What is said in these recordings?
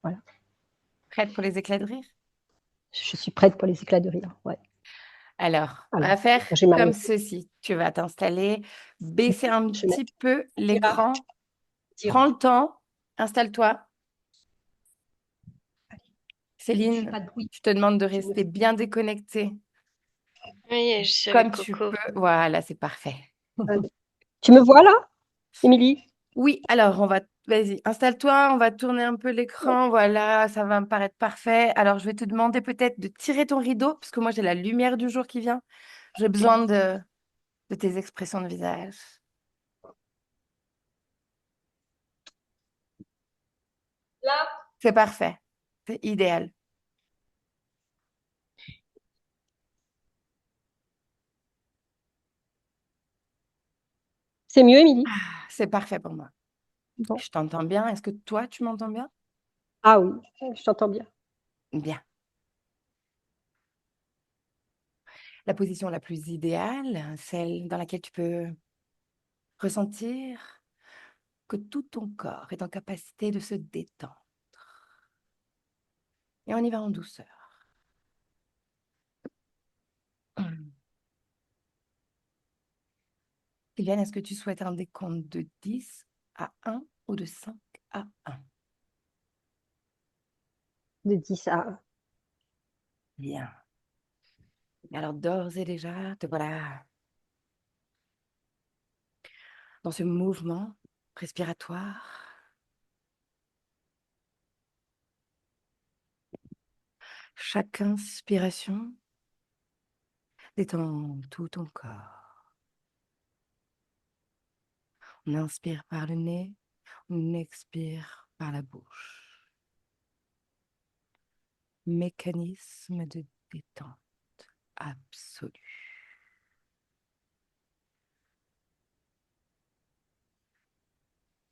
Voilà. Prête pour les éclats de rire? Je suis prête pour les éclats de rire. Ouais. Alors, on Alors, va faire j'ai ma comme note. ceci. Tu vas t'installer, baisser un Je mets petit peu Tira, l'écran. tira. Prends le temps, installe-toi. Ne fais Céline, pas de bruit. je te demande de Je me rester bien déconnectée. Oui, je suis Comme avec tu Coco. peux. Voilà, c'est parfait. Tu me vois là, Émilie? Oui, alors vas-y, installe-toi, on va tourner un peu l'écran, voilà, ça va me paraître parfait. Alors, je vais te demander peut-être de tirer ton rideau, parce que moi, j'ai la lumière du jour qui vient. J'ai besoin de tes expressions de visage. Là, C'est parfait, c'est idéal. c'est mieux, Émilie? C'est parfait pour moi. Bon. Je t'entends bien. Est-ce que toi, tu m'entends bien? Ah oui, je t'entends bien. Bien. La position la plus idéale, celle dans laquelle tu peux ressentir que tout ton corps est en capacité de se détendre. Et on y va en douceur. Sylviane, est-ce que tu souhaites un décompte de 10 à 1 ou de 5 à 1? De 10 à Bien. Alors, d'ores et déjà, te voilà dans ce mouvement respiratoire. Chaque inspiration détend tout ton corps. On inspire par le nez, on expire par la bouche. Mécanisme de détente absolue.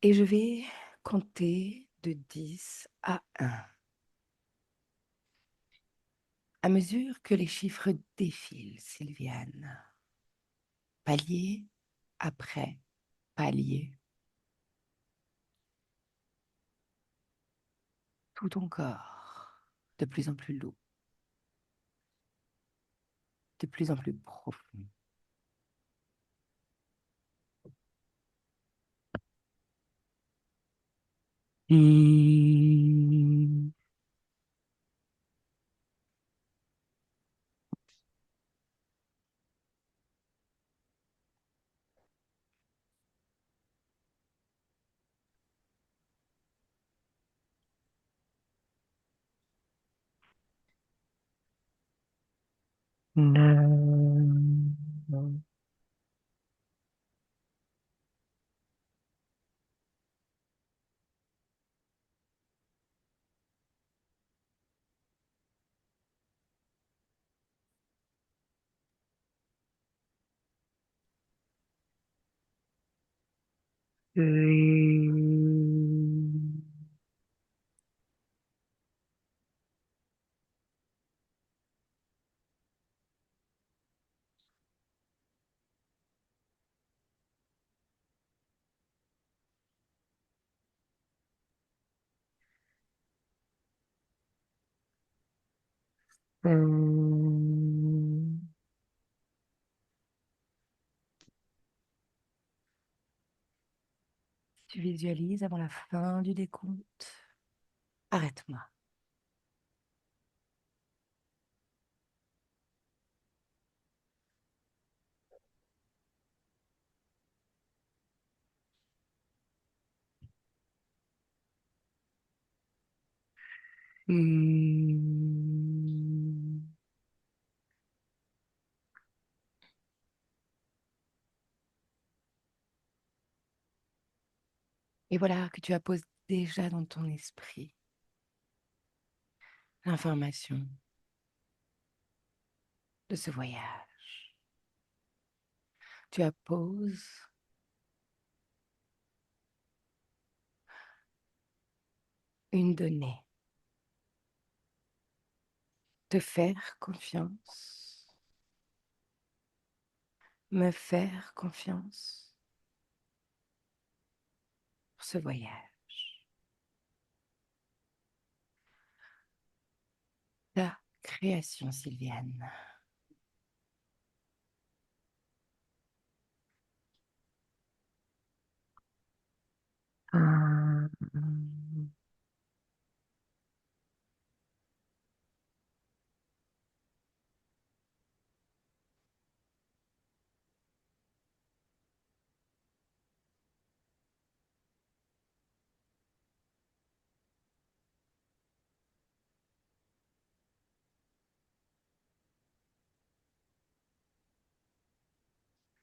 Et je vais compter de 10 à 1. À mesure que les chiffres défilent, Sylviane, palier après palier, tout ton corps de plus en plus lourd, de plus en plus profond. Hmm. Tu visualises avant la fin du décompte. Arrête-moi. Hmm. Et voilà que tu apposes déjà dans ton esprit l'information de ce voyage. Tu apposes une donnée. Te faire confiance. Me faire confiance pour ce voyage. création, Sylviane. Hum.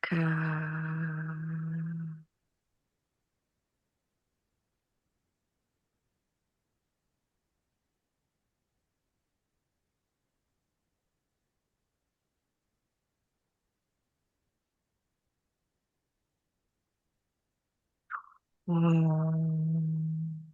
Calme. Hum.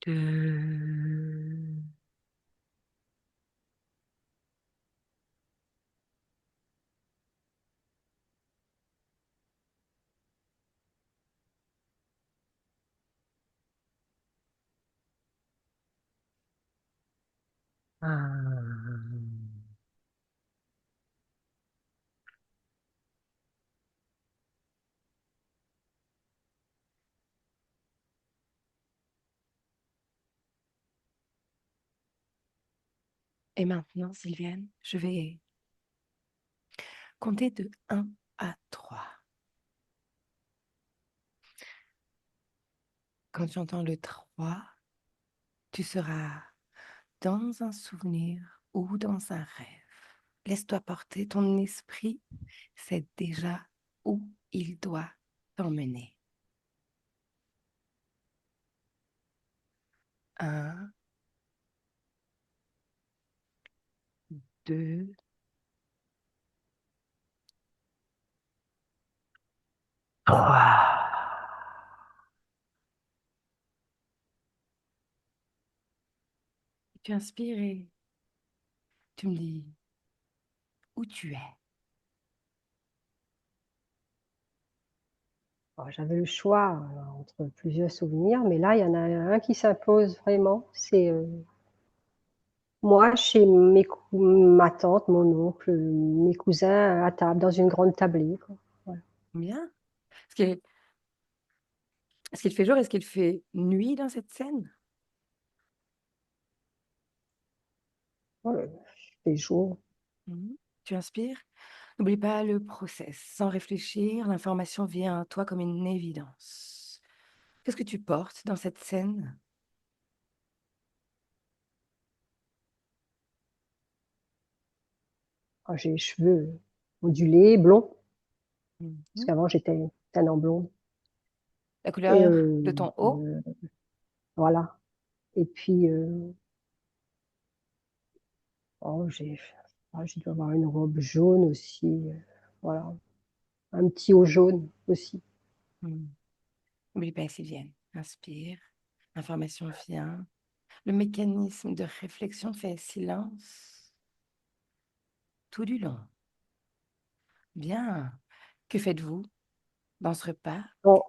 Deux. Hum. Et maintenant, Sylviane, je vais compter de 1 à 3. Quand tu entends le 3, tu seras dans un souvenir ou dans un rêve. Laisse-toi porter, ton esprit sait déjà où il doit t'emmener. 1, 2, 3. Tu inspires et tu me dis où tu es. Alors, j'avais le choix entre plusieurs souvenirs, mais là, il y en a un qui s'impose vraiment. C'est moi chez ma tante, mon oncle, mes cousins à table, dans une grande tablée, quoi. Voilà. Bien. Est-ce qu'il fait jour? Est-ce qu'il fait nuit dans cette scène? Voilà, il fait jour. Mhm. Tu inspires. N'oublie pas le process. Sans réfléchir, l'information vient à toi comme une évidence. Qu'est-ce que tu portes dans cette scène? Ah, j'ai les cheveux ondulés, blonds, parce Mhm. qu'avant j'étais teinte en blonde. La Et couleur de ton haut? voilà. Et puis, oh, j'ai dû avoir une robe jaune aussi. Voilà. Un petit haut jaune aussi. Mhm. N'oublie pas, Sylviane. Inspire. L'information vient. Le mécanisme de réflexion fait silence tout du long. Bien. Que faites-vous dans ce repas Bon, ben,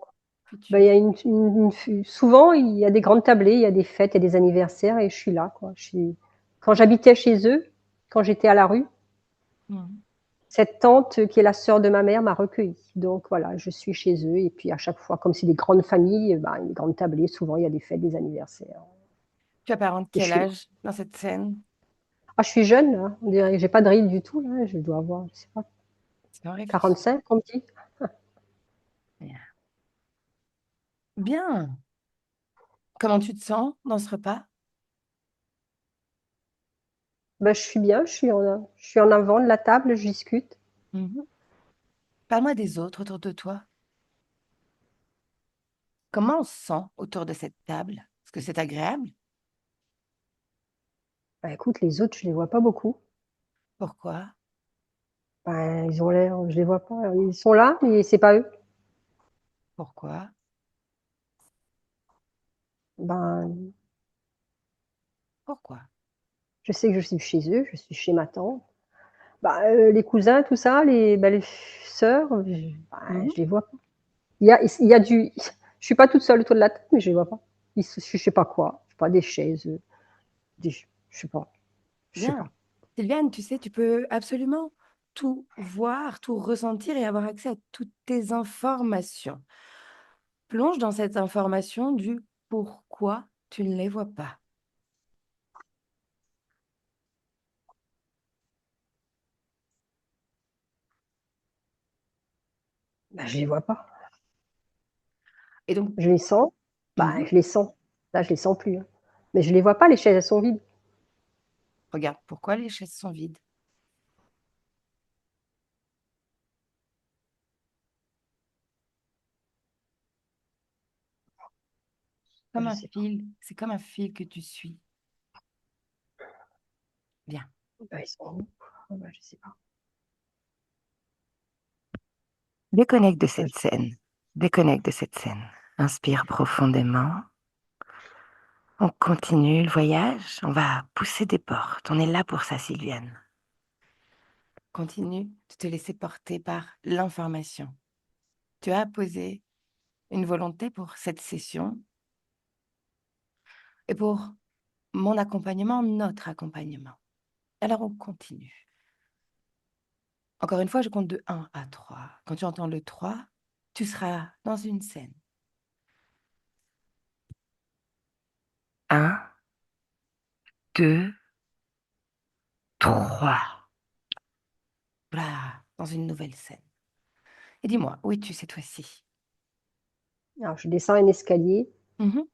futur? il y a souvent, il y a des grandes tablées, il y a des fêtes, il y a des anniversaires et je suis là, quoi. Quand j'habitais chez eux, quand j'étais à la rue, Mhm. cette tante qui est la sœur de ma mère m'a recueillie. Donc voilà, je suis chez eux et puis à chaque fois, comme c'est des grandes familles, ben, des grandes tablées, souvent il y a des fêtes, des anniversaires. Tu apparentes Et je quel suis là. âge dans cette scène? Ah, je suis jeune, là. On dirait que j'ai pas de ride du tout, là. Je dois avoir, je sais pas, On réfléchit. 45, on me dit. Bien. Bien. Comment tu te sens dans ce repas? Ben, je suis bien, je suis en avant de la table, je discute. Mhm. Parle-moi des autres autour de toi. Comment on se sent autour de cette table? Est-ce que c'est agréable? Ben, écoute, les autres, je les vois pas beaucoup. Pourquoi? Ben, ils ont l'air, je les vois pas. Ils sont là, mais c'est pas eux. Pourquoi? Ben, Pourquoi? je sais que je suis chez eux, je suis chez ma tante. Bah, les cousins, tout ça, les sœurs, Mhm. je les vois pas. Il y a du je suis pas toute seule autour de la table, mais je les vois pas. Je sais pas quoi, je sais pas, des chaises, des je sais pas, je sais Bien. pas. Sylviane, tu sais, tu peux absolument tout voir, tout ressentir et avoir accès à toutes tes informations. Plonge dans cette information du pourquoi tu ne les vois pas. Bah, je les vois pas. Et donc, Je les sens, bah, mhm, je les sens. Là, je les sens plus, hein. Mais je les vois pas, les chaises, elles sont vides. regarde, pourquoi les chaises sont vides? Bah, Comme je un sais pas. fil, c'est comme un fil que tu suis. Bien. Bah, ils sont où? Bah, je sais pas. Déconnecte de Bah, cette scène. Déconnecte de cette scène. Inspire profondément. On continue le voyage. On va pousser des portes. On est là pour ça, Sylviane. Continue de te laisser porter par l'information. Tu as posé une volonté pour cette session et pour mon accompagnement, notre accompagnement. Alors on continue. Encore une fois, je compte de 1 à 3. Quand tu entends le 3, tu seras dans une scène. 1, 2, 3. Voilà, dans une nouvelle scène. Et dis-moi, où es-tu cette fois-ci? alors je descends un escalier, Mhm,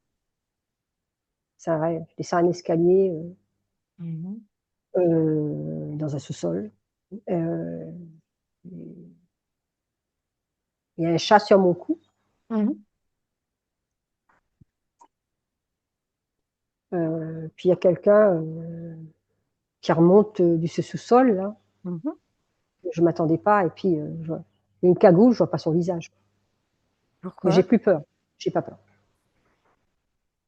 c'est un rêve. Je descends un escalier, mhm, dans un sous-sol. Heu, il y a un chat sur mon cou, mhm, puis il y a quelqu'un, qui remonte, de ce sous-sol là. mhm. Je m'attendais pas et puis, je vois il y a une cagoule, je vois pas son visage. Mais j'ai Pourquoi? plus peur, j'ai pas peur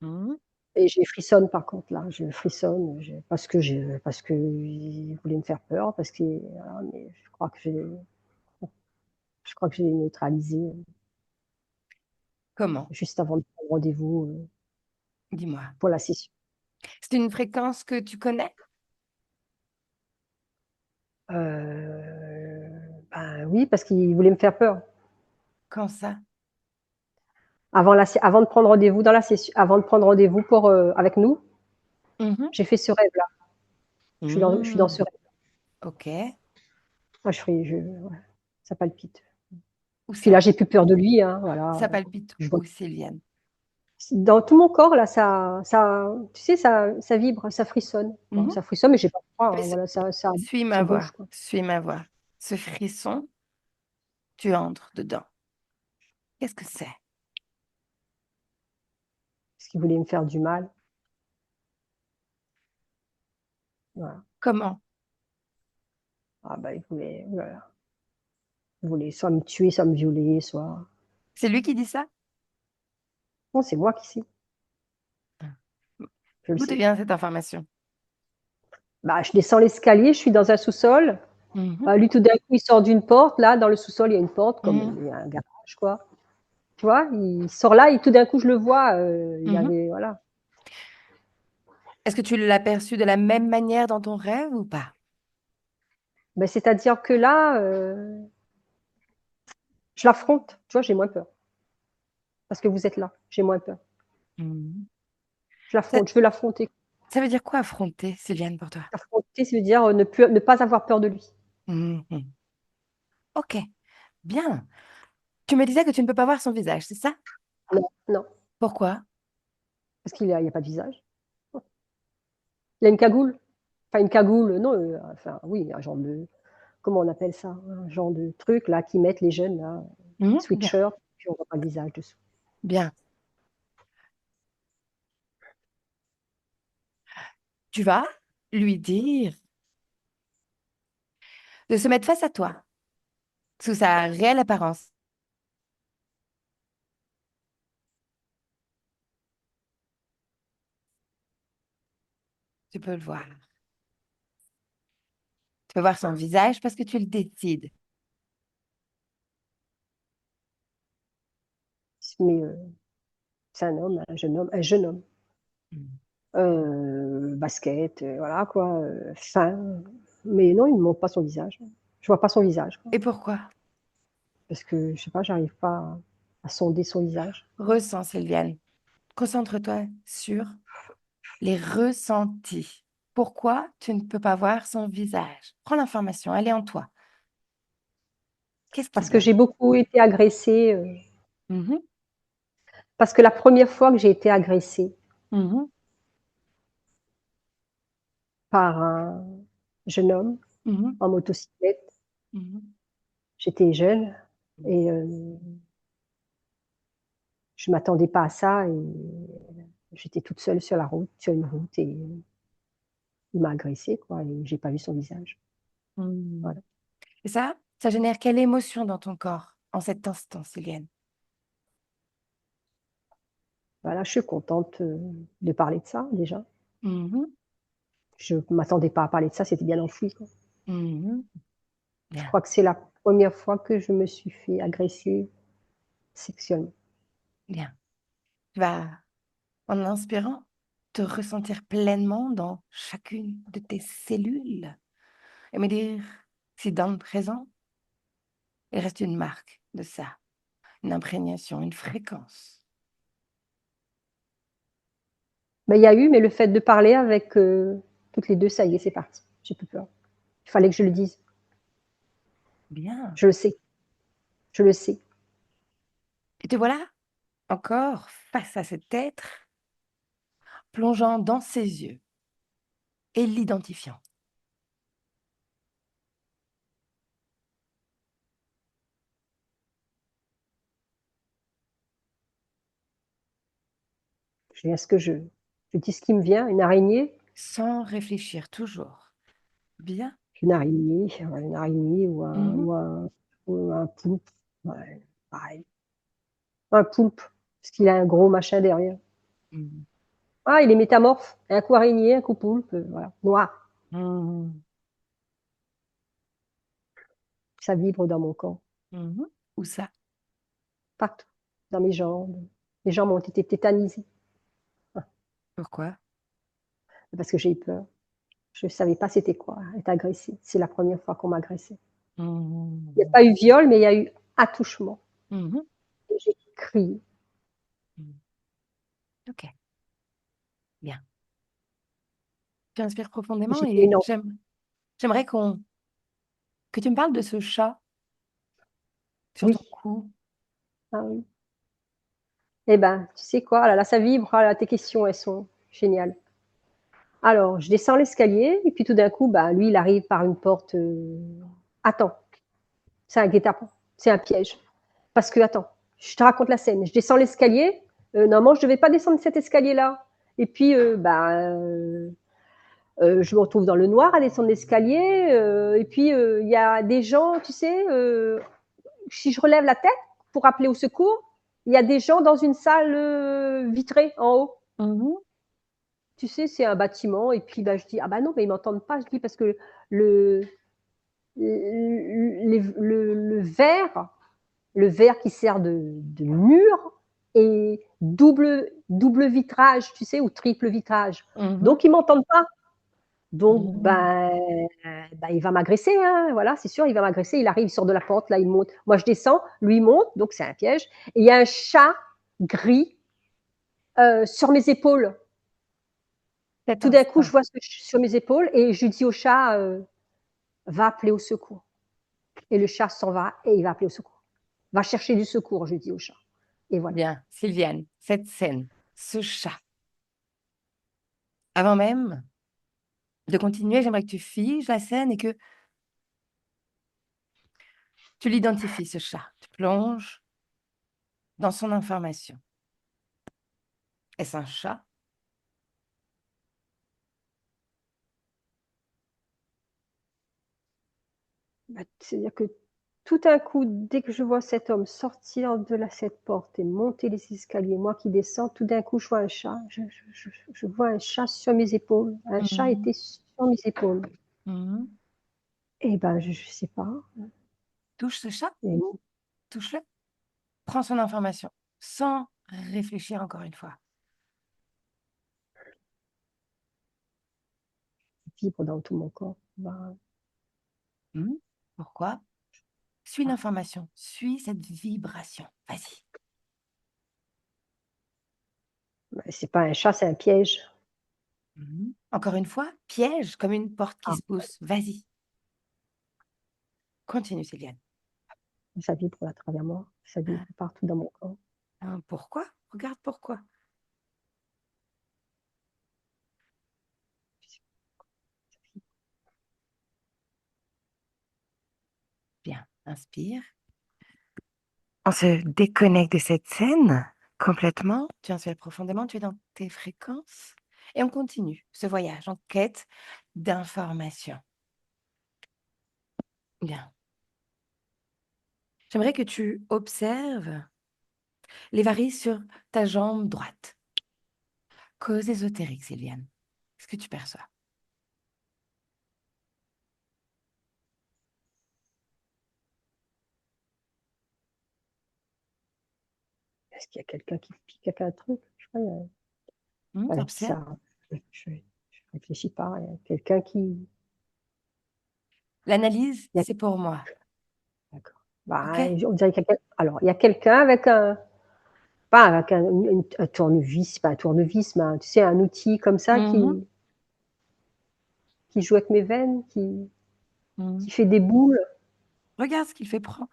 Mhm. et j'ai frissonne par contre là, je frissonne, parce qu'il voulait me faire peur, parce que voilà, mais je crois que j'ai neutralisé, Comment? juste avant de prendre rendez-vous, Dis-moi. pour la session. C'est une fréquence que tu connais? Ben oui, parce qu'il voulait me faire peur. Quand ça? Avant de prendre rendez-vous dans la session, avant de prendre rendez-vous pour, avec nous, Mhm. j'ai fait ce rêve-là. Je suis dans ce Mhm. rêve. Ok. Ah ouais, ça palpite. Où Puis là, ça? j'ai plus peur de lui, hein, voilà, Ça palpite je vois où, Sylviane? dans tout mon corps là, ça tu sais, ça vibre, ça frissonne. Bon, Mhm. ça frissonne, mais j'ai pas froid, Mais hein, voilà, suis ma ça voix. bouge, quoi. Suis ma voix. Ce frisson, tu entres dedans. Qu'est-ce que c'est? Parce qu'il voulait me faire du mal, voilà. Comment? Ah bah, il voulait voilà, il voulait soit me tuer, soit me violer, soit C'est lui qui dit ça? non, c'est moi qui sais, je le D'où te sais. vient cette information? Bah, je descends l'escalier, je suis dans un sous-sol. Mhm. Lui, tout d'un coup, il sort d'une porte. Là, dans le sous-sol, il y a une porte, comme Mhm. il y a un garage, quoi. Tu vois? Il sort là et tout d'un coup, je le vois. Il y Mhm. avait, voilà. Est-ce que tu l'as perçu de la même manière dans ton rêve ou pas? Ben, c'est-à-dire que là, je l'affronte. Tu vois? J'ai moins peur parce que vous êtes là. J'ai moins peur. Mhm. Je Ça, l'affronte. Je veux l'affronter. ça veut dire quoi affronter, Sylviane, pour toi? Affronter, ça veut dire ne pas avoir peur de lui. Mhm. Ok, bien. Tu me disais que tu ne peux pas voir son visage, c'est ça? Non, non, Pourquoi? parce qu'il y a pas de visage. Il a une cagoule. Enfin, une cagoule, non, enfin, oui, un genre de, comment on appelle ça? Un genre de truc là qui mettent les jeunes là, Bien, sweatshirt, puis on voit pas le visage dessous. bien. Tu vas lui dire de se mettre face à toi, sous sa réelle apparence. Tu peux le voir. Tu peux voir son visage parce que tu le décides. Mais c'est un homme, un jeune homme. Mm. Basket, voilà quoi, fin. Mais non, il ne montre pas son visage. Je vois pas son visage, quoi. Et pourquoi? Parce que, je sais pas, j'arrive pas à sonder son visage. Ressens, Sylviane. Concentre-toi sur les ressentis. Pourquoi tu ne peux pas voir son visage? Prends l'information, elle est en toi. Qu'est-ce qui Parce que bloque? j'ai beaucoup été agressée, Mhm, parce que la première fois que j'ai été agressée mhm, par un jeune homme mhm, en motocyclette, mhm. j'étais jeune et je m'attendais pas à ça et j'étais toute seule sur la route, sur une route et il m'a agressée quoi et j'ai pas vu son visage. Mhm. Voilà. Et ça génère quelle émotion dans ton corps en cet instant, Sylviane? Voilà, je suis contente, de parler de ça déjà. Mhm, Je m'attendais pas à parler de ça, c'était bien enfoui, quoi. mhm. Je Bien, crois que c'est la première fois que je me suis fait agresser sexuellement. bien. Tu vas, en inspirant, te ressentir pleinement dans chacune de tes cellules et me dire si dans le présent, il reste une marque de ça, une imprégnation, une fréquence. Mais il y a eu, mais le fait de parler avec, toutes les 2, ça y est, c'est parti. J'ai plus peur. Il fallait que je le dise. Bien. Je le sais, je le sais. Et te voilà encore face à cet être, plongeant dans ses yeux et l'identifiant. Je dis ce que je dis ce qui me vient, une araignée, Sans réfléchir toujours. Bien. une araignée Mhm. ou un poulpe, ouais, pareil. Un poulpe, parce qu'il a un gros machin derrière. Mhm. Ah, il est métamorphe, un coup araignée, un coup poulpe, voilà, noir. Mhm. Ça vibre dans mon corps, Mhm. Où ça? partout, dans mes jambes. Les jambes ont été tétanisées, Pourquoi? parce que j'ai eu peur. Je ne savais pas c'était quoi, être agressée. C'est la première fois qu'on m'a agressée. Il n'y a Mhm. pas eu viol, mais il y a eu attouchement. Mhm. Et j'ai crié. Mhm. Ok, bien. Tu inspires profondément J'étais et une enfant. j'aimerais que tu me parles de ce chat sur Oui, ton cou. ah oui. Eh ben, tu sais quoi? Ah là là, ça vibre. Ah là, tes questions, elles sont géniales. Alors, je descends l'escalier et puis tout d'un coup, bah, lui, il arrive par une porte. Attends, c'est un guet-apens, c'est un piège. Parce que, attends, je te raconte la scène. Je descends l'escalier. Normalement, je ne devais pas descendre cet escalier-là. Et puis, je me retrouve dans le noir à descendre l'escalier. Et puis, il y a des gens, tu sais, si je relève la tête pour appeler au secours, il y a des gens dans une salle vitrée en haut. Mhm. Tu sais, c'est un bâtiment. Et puis, bah, je dis, ah bah non, mais ils m'entendent pas. Je dis, parce que le, le verre, le verre qui sert de mur et double vitrage, tu sais, ou triple vitrage. Mhm. Donc, ils m'entendent pas. Donc, Mhm. il va m'agresser, hein, voilà, c'est sûr, il va m'agresser. Il arrive, il sort de la porte, là, il monte. Moi, je descends, lui, il monte, donc c'est un piège. Et il y a un chat gris sur mes épaules. Cet Tout d'un coup, je instant. vois sur mes épaules et je dis au chat, va appeler au secours. Et le chat s'en va et il va appeler au secours. Va chercher du secours, je dis au chat. Et voilà. Bien, Sylviane, cette scène, ce chat. Avant même de continuer, j'aimerais que tu figes la scène et que tu l'identifies, ce chat. Tu plonges dans son information. Est-ce un chat? C'est-à-dire que tout d'un coup, dès que je vois cet homme sortir de cette porte et monter les escaliers, moi qui descends, tout d'un coup, je vois un chat. Je vois un chat sur mes épaules. Un chat Mhm. était sur mes épaules. Mhm. Et ben, je sais pas. Touche ce chat, Et touche-le, prends son information, sans réfléchir encore une fois. vibre dans tout mon corps. Ben, Mhm. Pourquoi? Suis l'information, suis cette vibration. Vas-y. c'est pas un chat, c'est un piège. Mhm. Encore une fois, piège comme une porte qui Ah, se pousse. Vas-y. Continue, Sylviane. ça vibre à travers moi. Ça vibre partout dans mon corps. Hein, pourquoi? Regarde pourquoi. Bien, inspire. On se déconnecte de cette scène complètement. Tu inspires profondément, tu es dans tes fréquences. Et on continue ce voyage en quête d'informations. Bien. J'aimerais que tu observes les varices sur ta jambe droite. Cause ésotérique, Sylviane. Qu'est-ce que tu perçois? Est-ce qu'il y a quelqu'un qui pique à un truc? Je sais pas, voilà, Observe. ça. Je réfléchis pas. Il y a quelqu'un qui. L'analyse, Il y a- c'est pour moi. D'accord. Bah, OK? on dirait quelqu'un. Alors, il y a quelqu'un avec un. Pas avec un tournevis, pas un tournevis, mais tu sais, un outil comme ça Mhm, qui joue avec mes veines, mhm. qui fait des boules. Regarde ce qu'il fait. Prends.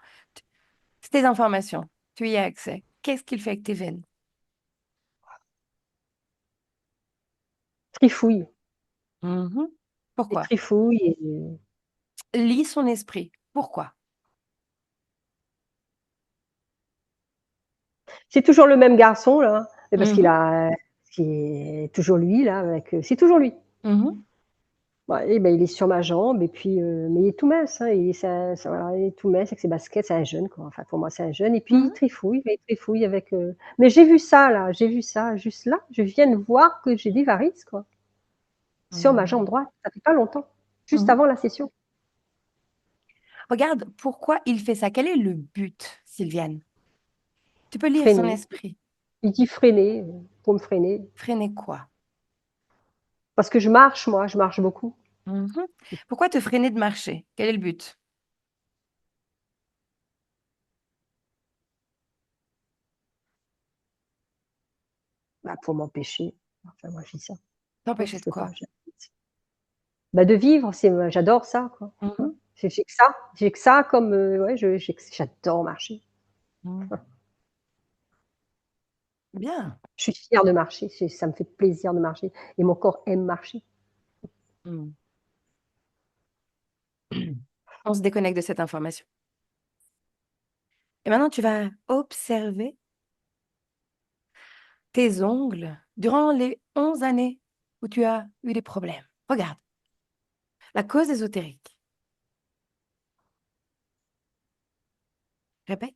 C'est tes informations. Tu y as accès. Qu'est-ce qu'il fait avec tes veines? Trifouille. Mhm. Et Pourquoi? trifouille. Et Lis son esprit. Pourquoi? c'est toujours le même garçon, là. Mais parce qu'il Mhm, a. C'est toujours lui, là. C'est toujours lui. mhm, Ouais, et ben, il est sur ma jambe, et puis, mais il est tout mince, hein. Voilà, il est tout mince avec ses baskets. C'est un jeune, quoi. Enfin, pour moi, c'est un jeune. Et puis, mhm, il trifouille avec. Mais j'ai vu ça, là. J'ai vu ça, juste là. Je viens de voir que j'ai des varices, quoi. Sur ma jambe mhm, droite. Ça fait pas longtemps. Juste mhm. avant la session. Regarde pourquoi il fait ça. Quel est le but, Sylviane? Tu peux lire son Freiner. esprit. Il dit freiner, pour me freiner. Freiner quoi? Parce que je marche, moi, je marche beaucoup. Mhm. Pourquoi te freiner de marcher? Quel est le but? Bah, pour m'empêcher. Enfin, moi, je dis ça. Moi, T'empêcher je de peux pas. quoi? Bah, de vivre, j'adore ça, quoi. Ouais. Mhm, J'ai que ça. J'ai que ça comme, ouais, j'adore marcher. mhm. Bien. Je suis fière de marcher. Ça me fait plaisir de marcher. Et mon corps aime marcher. Mhm. On se déconnecte de cette information. Et maintenant, tu vas observer tes ongles durant les 11 années où tu as eu des problèmes. Regarde, la cause ésotérique. Répète.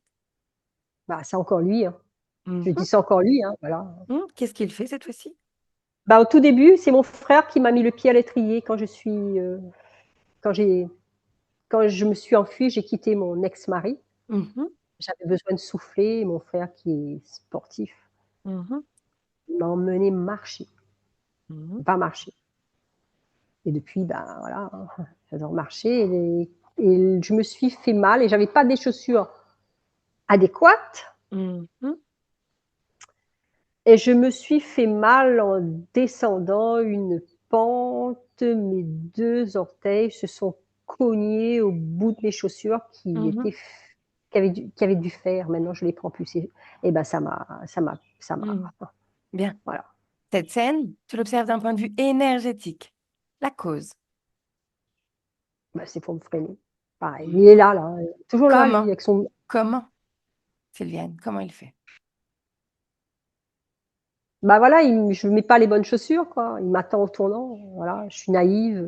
Bah, c'est encore lui, hein. Je dis Mhm. c'est encore lui, hein, voilà. Qu'est-ce qu'il fait cette fois-ci? Bah, au tout début, c'est mon frère qui m'a mis le pied à l'étrier quand j'ai quand je me suis enfuie, j'ai quitté mon ex-mari. Mhm, J'avais besoin de souffler. Mon frère, qui est sportif, mhm, il m'a emmenée marcher, mhm, pas marcher. Et depuis, ben voilà, hein, j'adore marcher. Et je me suis fait mal et j'avais pas des chaussures adéquates. mhm, Et je me suis fait mal en descendant une pente. Mes 2 orteils se sont cognés au bout de mes chaussures mhm, qui avaient du fer. Maintenant, je les prends plus. Et ben ça m'a mhm. Bien. voilà. Cette scène, tu l'observes d'un point de vue énergétique. La cause. Bah, c'est pour me freiner. Pareil, il est Mhm. là, toujours là, lui, Comment? avec son. Comment, Sylviane? Comment il fait? Bah voilà, je mets pas les bonnes chaussures, quoi. Il m'attend au tournant. Voilà, je suis naïve.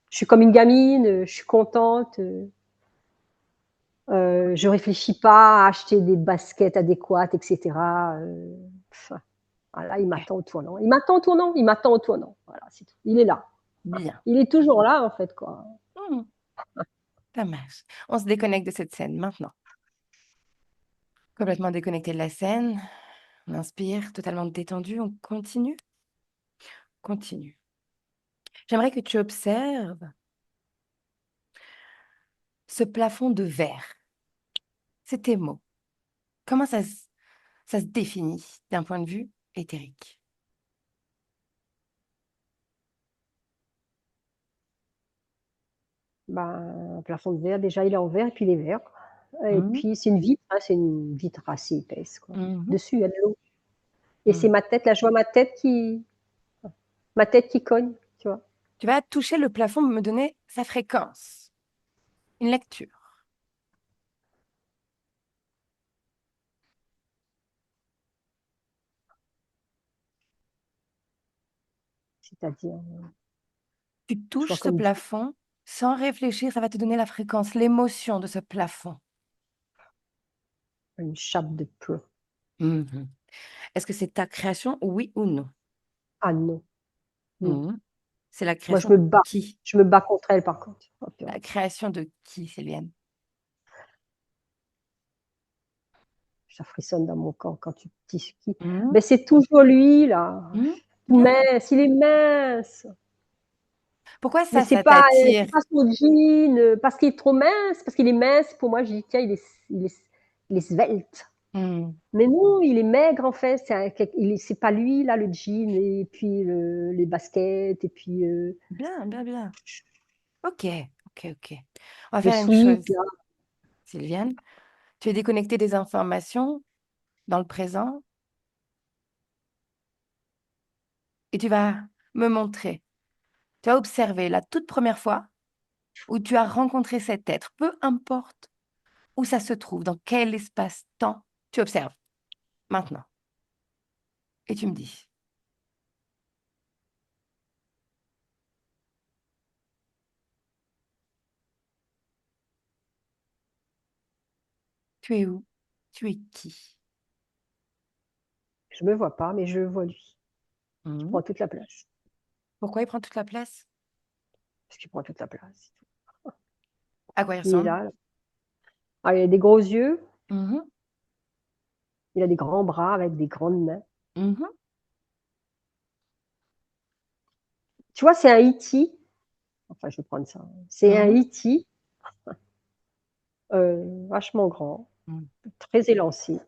Je suis comme une gamine. Je suis contente. Je réfléchis pas à acheter des baskets adéquates, etc. Voilà, il Ok, m'attend au tournant. Il m'attend au tournant, il m'attend au tournant. Voilà, c'est tout. Il est là. bien. Il est toujours là, en fait, quoi. Hmm, ça marche. On se déconnecte de cette scène maintenant. Complètement déconnecté de la scène. On inspire, totalement détendu. On continue. Continue. J'aimerais que tu observes ce plafond de verre. C'est tes mots. Comment ça se définit d'un point de vue éthérique? Ben, un plafond de verre, déjà, il est en verre et puis il est vert. Et Mhm, puis, c'est une vitre, hein, c'est une vitre assez épaisse, quoi. mhm, Dessus, il y a de l'eau. Et c'est mhm. ma tête, là, je vois ma tête qui cogne, tu vois. Tu vas toucher le plafond, me donner sa fréquence. Une lecture. C'est-à-dire, Tu je vois touches ce comme plafond sans réfléchir, ça va te donner la fréquence, l'émotion de ce plafond. une chape de plomb. Mhm. Est-ce que c'est ta création, oui ou non? Ah non, non. Mhm. C'est la Moi, je création me de bats. qui? Je me bats contre elle, par contre. Oh, purée. La création de qui, Sylviane? Ça frissonne dans mon corps quand tu dis qui. Mhm. Ben, c'est toujours lui, là. Mhm. Bien. Mince, il est mince. Pourquoi Mais ça t'attire? c'est pas son jean, parce qu'il est trop mince, parce qu'il est mince. Pour moi, je dis, tiens, il est svelte. Mhm. Mais non, il est maigre, en fait. C'est pas lui, là, le jean, et puis les baskets, et puis Bien, bien, bien. Ok, ok, ok. On va le faire une sweat, chose, là. Sylviane. Tu es déconnectée des informations dans le présent et tu vas me montrer. Tu as observé la toute première fois où tu as rencontré cet être, peu importe où ça se trouve, dans quel espace-temps, tu observes maintenant. Et tu me dis, tu es où? Tu es qui? Je me vois pas, mais je vois lui. Il Mhm. prend toute la place. Pourquoi il prend toute la place? Parce qu'il prend toute la place. À quoi il Il est ressemble? là. Ah, il a des gros yeux, Mhm, il a des grands bras avec des grandes mains. mhm, Tu vois, c'est un E.T. Enfin, je vais prendre ça. C'est un mhm, E.T. Vachement grand, mhm, très élancé.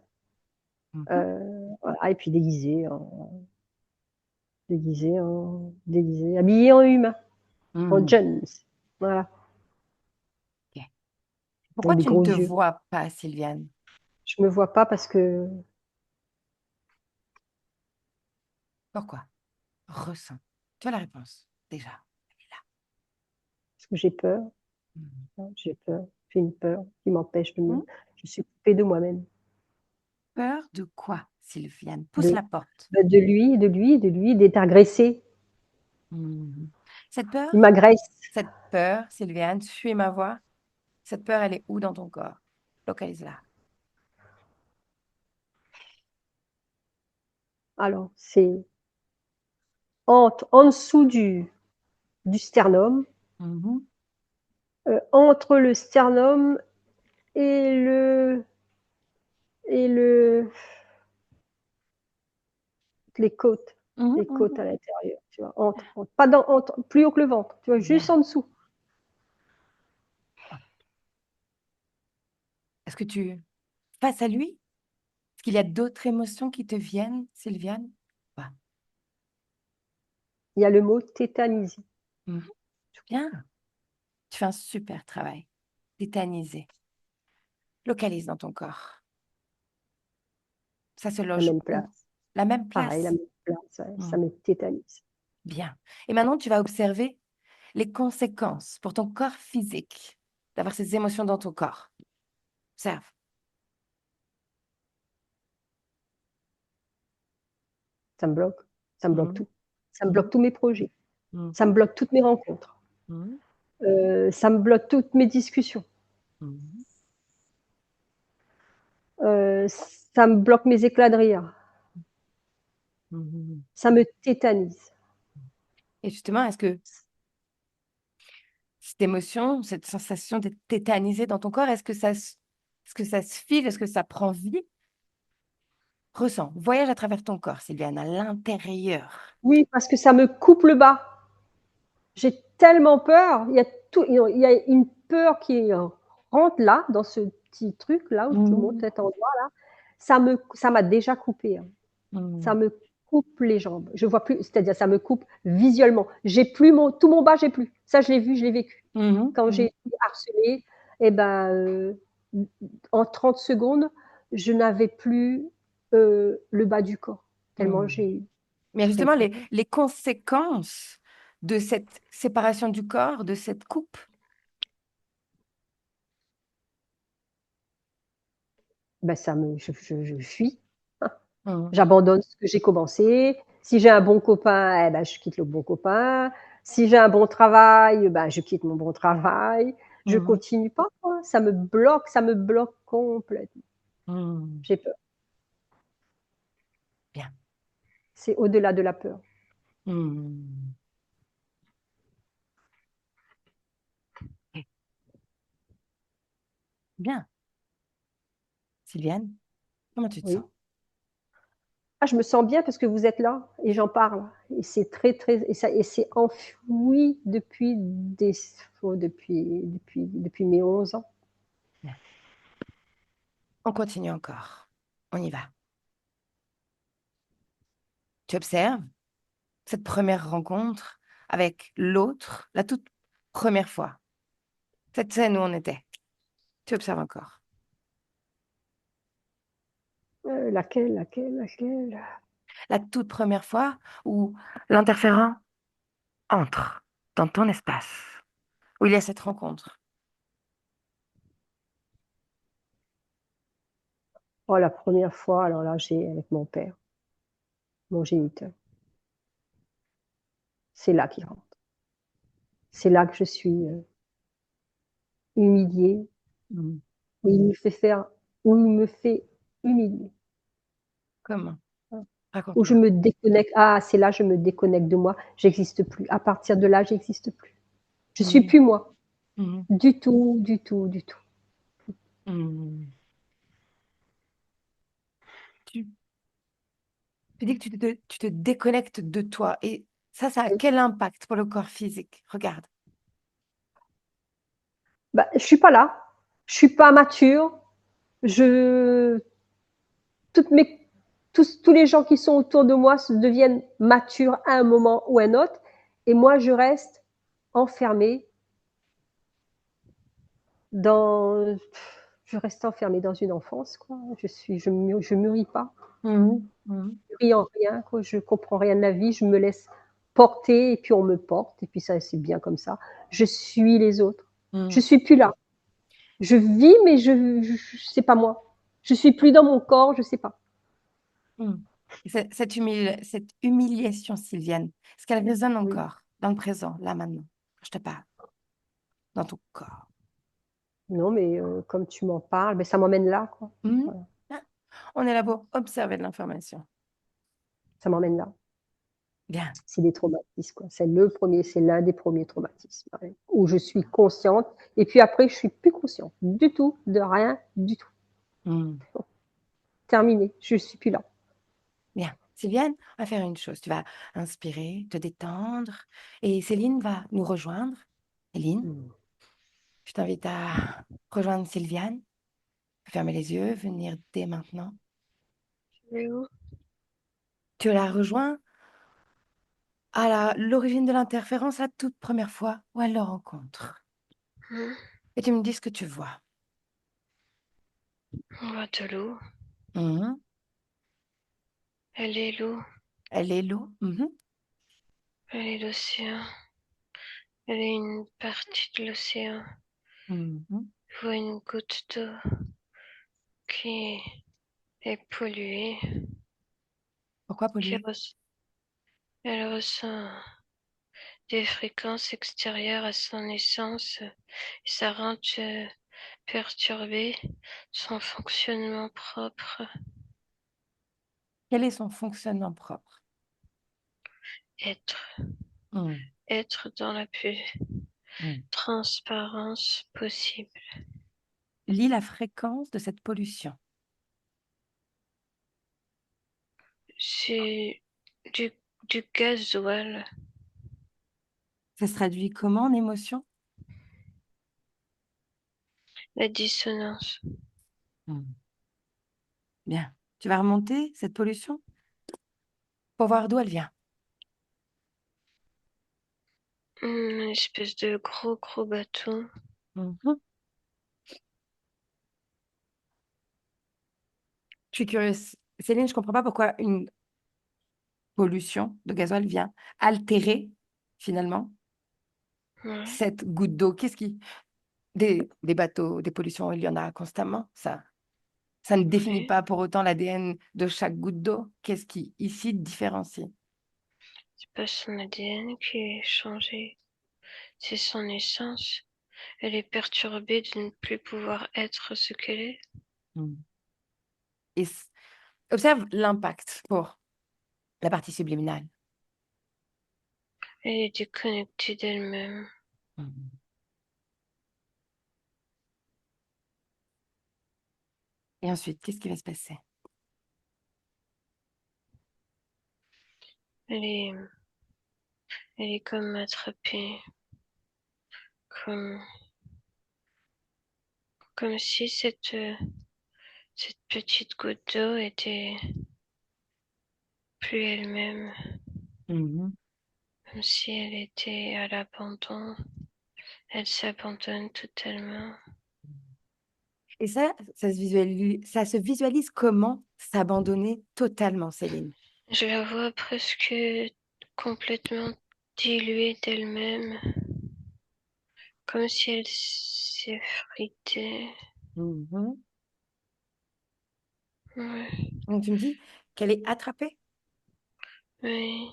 mhm, Voilà. Et puis habillé en humain, en mhm. jeans. Voilà. Ok. Avec Pourquoi des tu ne gros te yeux. vois pas, Sylviane? Je me vois pas Pourquoi? Ressens. Tu as la réponse, déjà. Elle est là. parce que j'ai peur. Mhm. Hein, j'ai peur. J'ai une peur qui m'empêche Mhm. je suis coupée de moi-même. Peur de quoi, Sylviane? Pousse De, la porte. de lui, d'être agressée. Mhm. Il m'agresse. Cette peur, Sylviane, suis ma voix. Cette peur, elle est où dans ton corps? Localise-la. Alors, c'est en dessous du sternum, Mhm. entre le sternum et et le, les côtes, Mhm, les côtes mhm. à l'intérieur, tu vois, pas plus haut que le ventre, tu vois, juste Bien. en dessous. Est-ce que tu, face à lui, est-ce qu'il y a d'autres émotions qui te viennent, Sylviane? Pas. Il y a le mot tétanisé. Mhm. Bien. Tu fais un super travail. Tétanisé. Localise dans ton corps. Ça se La loge même où? place. La même Pareil, la place. même place, ouais, ça Mhm. me tétanise. Bien. Et maintenant, tu vas observer les conséquences pour ton corps physique d'avoir ces émotions dans ton corps. Observe. Ça me bloque. Ça me bloque Mhm. tout. Ça me bloque Mhm. tous mes projets. Ça me Mhm. bloque toutes mes rencontres. Mhm. Ça me bloque toutes mes discussions. Mhm. Ça me bloque mes éclats de rire. Mhm. Ça me tétanise. Et justement, est-ce que cette émotion, cette sensation d'être tétanisé dans ton corps, est-ce que ça se file? Est-ce que ça prend vie? Ressens, voyage à travers ton corps, Sylviane, à l'intérieur. Oui, parce que ça me coupe le bas. J'ai tellement peur. Il y a une peur qui rentre là, dans ce petit truc là où je te montre Mhm. cet endroit là. Ça m'a déjà coupé. Hein. Ça Mhm. me coupe les jambes. Je vois plus, c'est-à-dire ça me coupe visuellement. J'ai plus tout mon bas, j'ai plus. Ça, je l'ai vu, je l'ai vécu. Mhm. Quand j'ai Mhm. été harcelée, et ben, en 30 secondes, je n'avais plus le bas du corps. Tellement Mhm. j'ai Mais très justement, peur. les conséquences de cette séparation du corps, de cette coupe, Ben, je fuis. mhm. J'abandonne ce que j'ai commencé. Si j'ai un bon copain, eh ben, je quitte le bon copain. Si j'ai un bon travail, ben, je quitte mon bon travail. Je Mhm. continue pas, quoi. Ça me bloque complètement. Mhm. J'ai peur. Bien. C'est au-delà de la peur. Mhm. Ok. Bien. Sylviane, comment tu te sens? Oui. Ah, je me sens bien parce que vous êtes là et j'en parle. Et c'est et c'est enfoui depuis mes 11 ans. Bien. On continue encore. On y va. Tu observes cette première rencontre avec l'autre, la toute première fois. Cette scène où on était. Tu observes encore. Laquelle? La toute première fois où l'interférent entre dans ton espace, où il y a cette rencontre. Oh, la première fois, alors là, j'ai avec mon père, mon géniteur. C'est là qu'il rentre. C'est là que je suis humiliée, Mhm. où il me fait faire, où il me fait humilier, Comment? où je Raconte-moi. me déconnecte. Ah, c'est là, je me déconnecte de moi. J'existe plus. À partir de là, j'existe plus. Je suis Mhm. plus moi. Mhm. Du tout, du tout, du tout. Mhm. Tu, tu dis que tu te déconnectes de toi. Et ça a Oui. quel impact pour le corps physique? Regarde. Bah, je suis pas là. Je suis pas mature. Je, toutes mes, tous les gens qui sont autour de moi se deviennent matures à un moment ou à un autre. Et moi, je reste enfermée dans, je reste enfermée dans une enfance, quoi. Je mûris pas. Mhm. Mhm. Je mûris en rien, quoi. Je comprends rien de la vie. Je me laisse porter et puis on me porte. Et puis ça, c'est bien comme ça. Je suis les autres. Je Mhm. suis plus là. Je vis, mais c'est pas moi. Je suis plus dans mon corps, je sais pas. Mhm. Et cette humiliation, Sylviane, est-ce qu'elle résonne Oui. encore dans le présent, là maintenant? Je te parle, dans ton corps. Non, mais comme tu m'en parles, ben, ça m'emmène là, quoi. Mhm. Voilà. Ah, on est là pour observer de l'information. Ça m'emmène là. Bien. C'est des traumatismes, quoi. C'est l'un des premiers traumatismes, ouais, où je suis consciente et puis après je suis plus consciente du tout, de rien du tout. Mhm. Terminé, je suis plus là. Bien. Sylviane, on va faire une chose. Tu vas inspirer, te détendre, et Céline va nous rejoindre. Céline, Mmh. je t'invite à rejoindre Sylviane. Fermer les yeux, venir dès maintenant. Mais où? Tu la rejoins à l'origine de l'interférence, la toute première fois où elle le rencontre. Hmm. Et tu me dis ce que tu vois. On voit de l'eau. Mhm. Elle est l'eau. Elle est l'eau. Mhm. Elle est l'océan. Elle est une partie de l'océan. Mhm. Je vois une goutte d'eau qui est polluée. Pourquoi Qui polluer? re- Elle ressent des fréquences extérieures à son essence. Et ça rentre perturber son fonctionnement propre, Quel est son fonctionnement propre? être, Hmm, être dans la plus hmm. transparence possible. Lis la fréquence de cette pollution. C'est du, du gasoil, Ça se traduit comment en émotion? la dissonance. Hmm. Bien. Tu vas remonter cette pollution pour voir d'où elle vient. Une espèce de gros bateau. Mhm. Je suis curieuse. Céline, je ne comprends pas pourquoi une pollution de gasoil vient altérer finalement Ouais, cette goutte d'eau. Qu'est-ce qui... Des bateaux, des pollutions, il y en a constamment. Ça ne définit ouais. pas pour autant l'ADN de chaque goutte d'eau. Qu'est-ce qui ici différencie? C'est pas son ADN qui est changé, c'est son essence. Elle est perturbée de ne plus pouvoir être ce qu'elle est. Mm. Et observe l'impact pour la partie subliminale. Elle est déconnectée d'elle-même. Mm. Et ensuite, qu'est-ce qui va se passer? Elle est, elle est comme attrapée, comme, comme si cette petite goutte d'eau était plus elle-même, Mhm. comme si elle était à l'abandon. Elle s'abandonne totalement. Et ça se visualise comment s'abandonner totalement, Céline? Je la vois presque complètement diluée d'elle-même, comme si elle s'effritait. Mhm. Ouais, Donc tu me dis qu'elle est attrapée oui,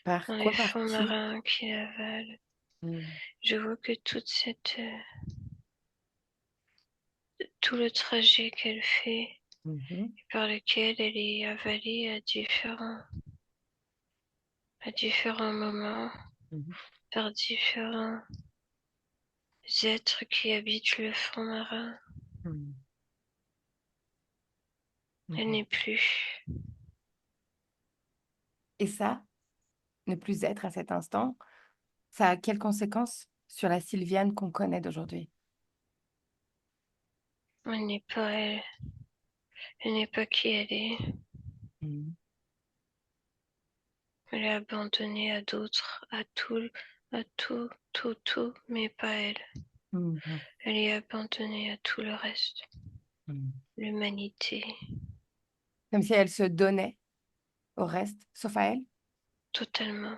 par dans les quoi, par fonds qui? marins qui avalent. Mm. Je vois que tout le trajet qu'elle fait, Mhm. par lequel elle est avalée à différents moments, Mhm. par différents êtres qui habitent le fond marin. Mhm. Elle Mhm. n'est plus. Et ça, ne plus être à cet instant, ça a quelles conséquences sur la Sylviane qu'on connaît d'aujourd'hui? Elle n'est pas elle. Elle n'est pas qui elle est. Mhm. Elle est abandonnée à d'autres, à tout, mais pas elle. Mhm. Elle est abandonnée à tout le reste. Mhm. L'humanité, Comme si elle se donnait au reste, sauf à elle? totalement.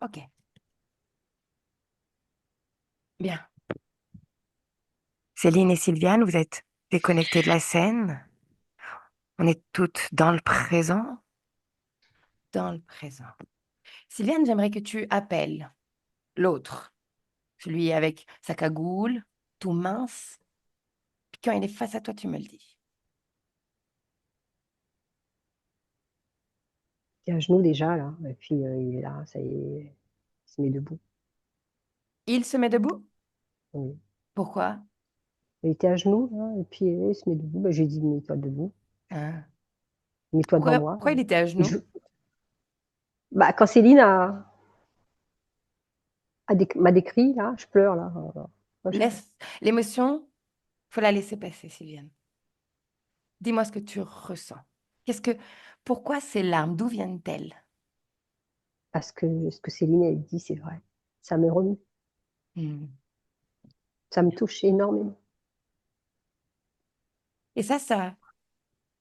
Ok, bien. Céline et Sylviane, vous êtes déconnectées de la scène. On est toutes dans le présent. Dans le présent. Sylviane, j'aimerais que tu appelles l'autre, celui avec sa cagoule, tout mince. Puis quand il est face à toi, tu me le dis. Il est à genoux déjà, là. Et puis, il est là, ça y est, il se met debout. Il se met debout? Oui. Pourquoi? Il était à genoux, là, et puis il se met debout. Ben, j'ai dit, mets-toi debout. Hein? Mets-toi devant moi. Pourquoi il était à Et je... genoux? Bah, quand Céline m'a décrit, là, je pleure, là. Moi, je pleure. Laisse l'émotion, faut la laisser passer, Sylviane. Dis-moi ce que tu ressens. Pourquoi ces larmes, d'où viennent-elles? Parce que ce que Céline a dit, c'est vrai. Ça me remue. Hmm. Ça me touche énormément. Et ça,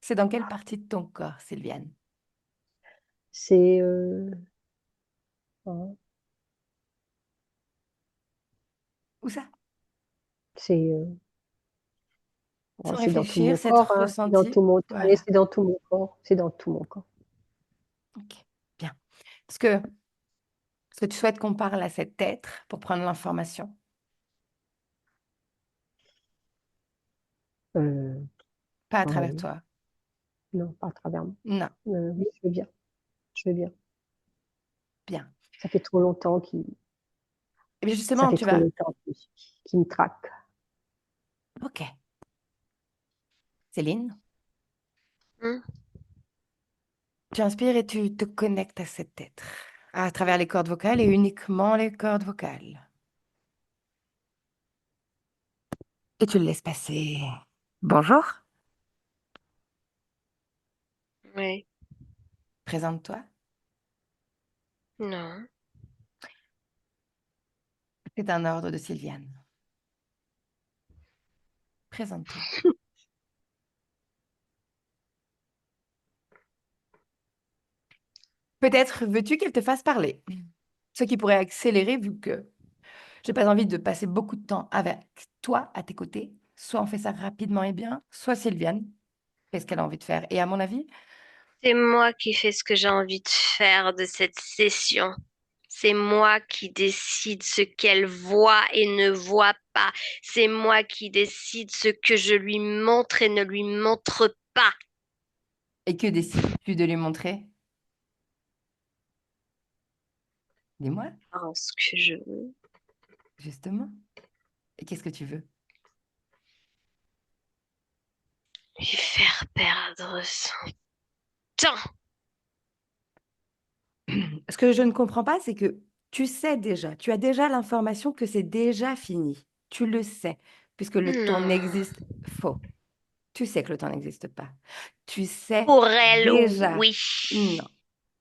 c'est dans quelle partie de ton corps, Sylviane? C'est hein, Où ça? c'est Sans c'est dans tout mon réfléchir, c'est corps, hein. C'est dans ressenti. tout mon allez, Voilà. c'est dans tout mon corps. C'est dans tout mon corps. Ok, bien. Est-ce que tu souhaites qu'on parle à cet être pour prendre l'information? Euh, Pas à ah travers oui, toi. non, pas à travers moi. Non, Oui, je veux bien, je veux bien. bien. Ça fait trop longtemps Et bien ça justement, fait tu trop vas. longtemps qu'il me traque. Ok. Céline, Hmm. tu inspires et tu te connectes à cet être à travers les cordes vocales et uniquement les cordes vocales. Et tu le laisses passer. Bonjour, Oui. présente-toi. Non. C'est un ordre de Sylviane. Présente-toi. Peut-être veux-tu qu'elle te fasse parler. Ce qui pourrait accélérer vu que j'ai pas envie de passer beaucoup de temps avec toi à tes côtés. Soit on fait ça rapidement et bien, soit Sylviane fait ce qu'elle a envie de faire. Et à mon avis, C'est moi qui fais ce que j'ai envie de faire de cette session. C'est moi qui décide ce qu'elle voit et ne voit pas. C'est moi qui décide ce que je lui montre et ne lui montre pas. et que décides-tu de lui montrer? Dis-moi, Alors, ce que je veux. justement. Et qu'est-ce que tu veux? Lui faire perdre son temps. Ce que je ne comprends pas, c'est que tu sais déjà, tu as déjà l'information que c'est déjà fini. Tu le sais, puisque le temps Non. n'existe. Faux. Tu sais que le temps n'existe pas. Tu sais Pour elle, déjà. oui. Non,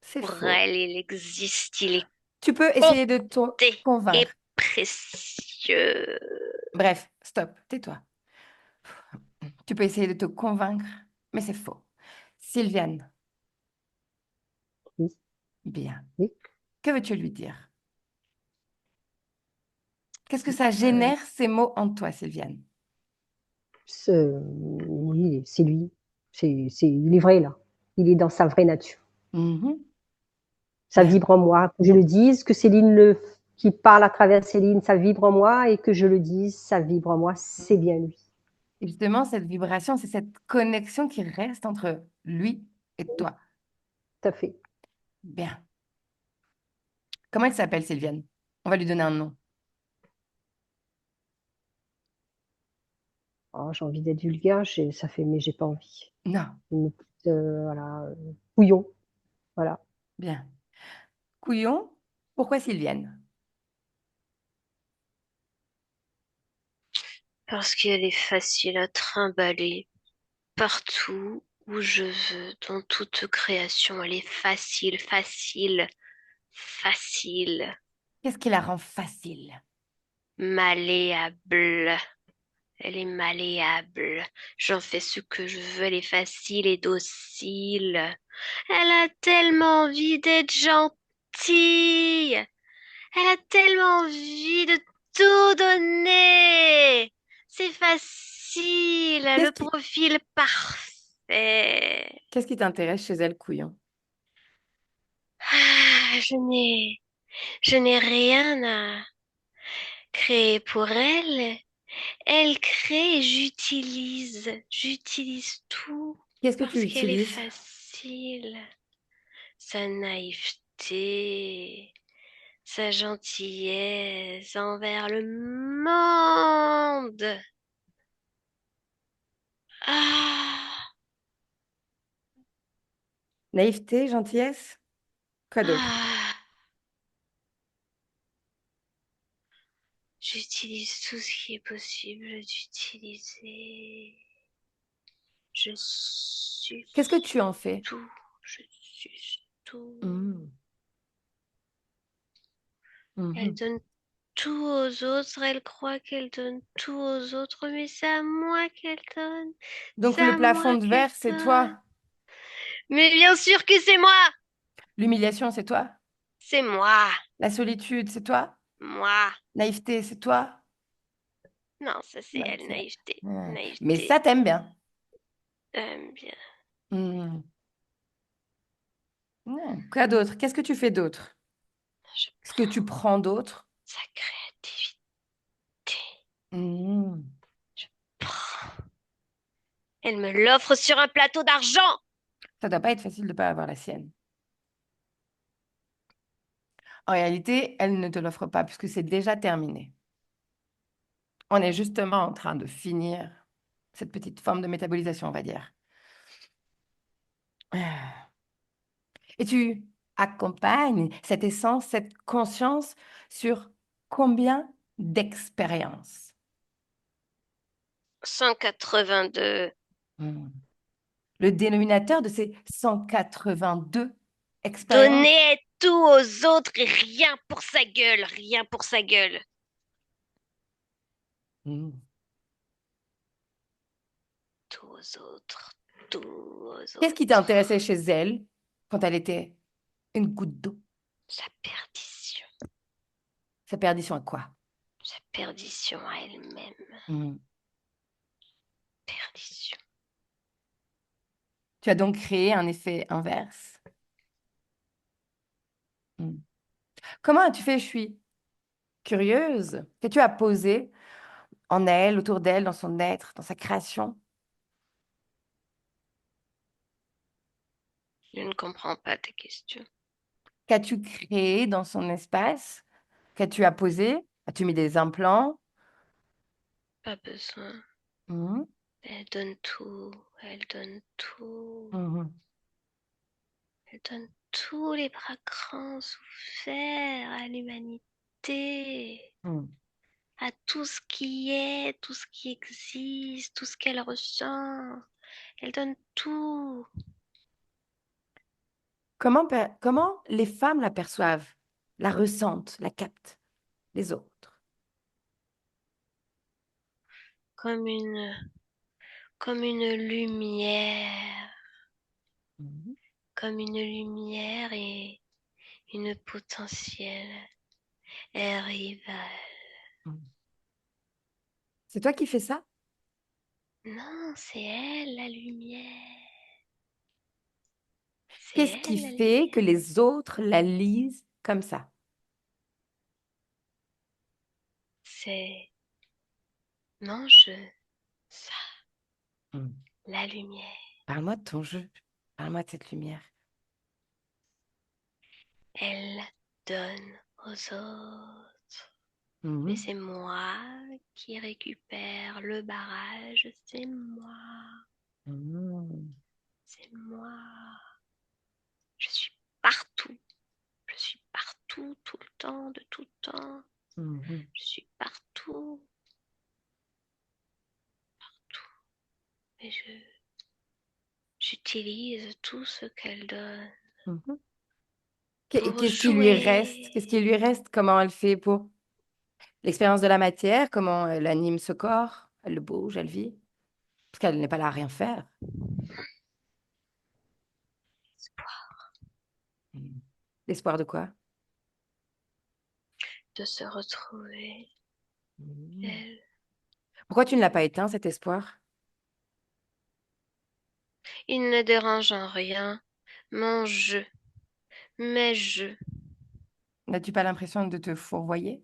c'est Pour faux. elle, il existe. Il est Tu peux essayer de te compté et convaincre. précieux. Bref, stop, tais-toi. Tu peux essayer de te convaincre, mais c'est faux. Sylviane, Oui, bien. oui. Que veux-tu lui dire? Qu'est-ce que ça Euh, génère ces mots en toi, Sylviane? oui, c'est lui. Il est vrai là. Il est dans sa vraie nature. Mhm. Ça Bien. vibre en moi. Que je le dise, que qui parle à travers Céline, ça vibre en moi, et que je le dise, ça vibre en moi. C'est bien lui. Et justement, cette vibration, c'est cette connexion qui reste entre lui et toi. Tout à fait. Bien. Comment elle s'appelle, Sylviane? On va lui donner un nom. Oh, j'ai envie d'être vulgaire, ça fait, mais j'ai pas envie. Non. Une petite, voilà, couillon, voilà. Bien. Couillon, pourquoi Sylviane? Parce qu'elle est facile à trimballer partout où je veux, dans toute création. Elle est facile, facile, facile, Qu'est-ce qui la rend facile? malléable. Elle est malléable. J'en fais ce que je veux. Elle est facile et docile. Elle a tellement envie d'être gentille. Elle a tellement envie de tout donner. C'est facile. Qu'est-ce Le qui, profil parfait. qu'est-ce qui t'intéresse chez elle, Couillon? Ah, je n'ai rien à créer pour elle. Elle crée et j'utilise. J'utilise tout Qu'est-ce que tu parce qu'elle est utilises? facile. Sa naïveté, sa gentillesse envers le monde. Ah, Naïveté, gentillesse? Quoi d'autre? ah. J'utilise tout ce qui est possible d'utiliser. Je Qu'est-ce que suce tu en fais? tout. Je suce tout. Mhm. Elle Mhm. donne tout aux autres, elle croit qu'elle donne tout aux autres, mais c'est à moi qu'elle donne. Donc C'est le à plafond moi de qu'elle verre, c'est toi. donne. Mais bien sûr que c'est moi! L'humiliation, c'est toi. C'est moi! La solitude, c'est toi. Moi! Naïveté, c'est toi. Non, ça c'est Ouais, elle, naïveté. ouais. Mais Naïveté. ça, t'aimes bien. Bien. Mhm. Ouais. Quoi d'autre? Qu'est-ce que tu fais d'autre? Je Qu'est-ce que tu prends d'autre? sa créativité. Mhm. Prends. Elle me l'offre sur un plateau d'argent. Ça doit pas être facile de ne pas avoir la sienne. En réalité, elle ne te l'offre pas puisque c'est déjà terminé. On est justement en train de finir cette petite forme de métabolisation, on va dire. Et tu accompagnes cette essence, cette conscience sur combien d'expériences? 182. Hmm. Le dénominateur de ces 182 expériences. Donner tout aux autres et rien pour sa gueule, rien pour sa gueule. Hmm. Tout aux autres, tout aux Qu'est-ce qui autres. t'intéressait chez elle quand elle était une goutte d'eau? Sa perdition, Sa perdition à quoi? sa perdition à elle-même. Hmm. Perdition. Tu as donc créé un effet inverse. Hmm. Comment as-tu fait? Je suis curieuse. Qu'as-tu as posé en elle, autour d'elle, dans son être, dans sa création? Je ne comprends pas ta question. Qu'as-tu créé dans son espace? Qu'as-tu apposé? As-tu mis des implants? Pas besoin. Mhm, Elle donne tout, elle donne tout. mhm, Elle donne tous les bras grands ouverts à l'humanité, mhm. à tout ce qui est, tout ce qui existe, tout ce qu'elle ressent. Elle donne tout. Comment les femmes la perçoivent, la ressentent, la captent, les autres? comme une, comme une lumière, Mhm, comme une lumière et une potentielle. Elle arrive à... mhm. C'est toi qui fais ça? Non, c'est elle la lumière. C'est Qu'est-ce qui elle la fait que lumière. les autres la lisent comme ça? C'est... Non, ça, Mhm. la lumière. Parle-moi de ton jeu. Parle-moi de cette lumière. Elle donne aux autres. Mais Mhm, c'est moi qui récupère le barrage. C'est moi. mhm, C'est moi. Je suis partout. Je suis partout, tout le temps, de tout temps. mhm, Je suis partout, tout. Et j'utilise tout ce qu'elle donne mhm. pour Qu'est-ce qui lui reste? jouer. Qu'est-ce qui lui reste? Comment elle fait pour l'expérience de la matière? Comment elle anime ce corps? Elle le bouge, elle vit? Parce qu'elle n'est pas là à rien faire. Mhm. L'espoir de quoi? De se retrouver, Mhm. elle. Pourquoi tu ne l'as pas éteint, cet espoir? Il ne dérange en rien mon jeu, mes jeux. N'as-tu pas l'impression de te fourvoyer?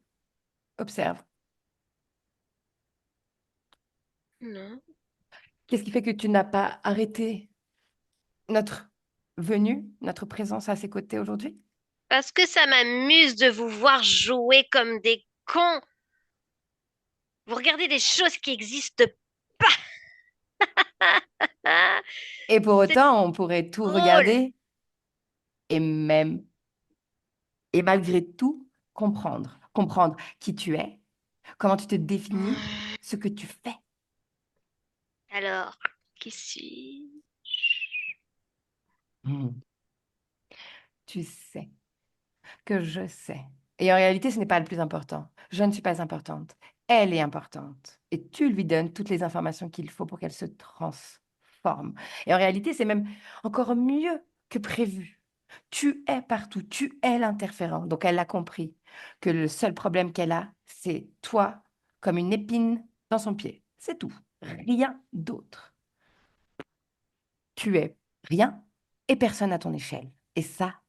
Observe. Non. Qu'est-ce qui fait que tu n'as pas arrêté notre venue, notre présence à ses côtés aujourd'hui? Parce que ça m'amuse de vous voir jouer comme des cons. Vous regardez des choses qui n'existent pas. Et pour C'est autant, on pourrait tout drôle. regarder et même, et malgré tout, comprendre. Comprendre qui tu es, comment tu te définis, ce que tu fais. Alors, qui suis-je? Hmm. Tu sais que je sais. Et en réalité, ce n'est pas le plus important. Je ne suis pas importante. Elle est importante. Et tu lui donnes toutes les informations qu'il faut pour qu'elle se transforme. Et en réalité, c'est même encore mieux que prévu. Tu es partout, tu es l'interférent. Donc elle a compris que le seul problème qu'elle a, c'est toi comme une épine dans son pied. C'est tout. Rien d'autre. Tu es rien et personne à ton échelle. Et ça,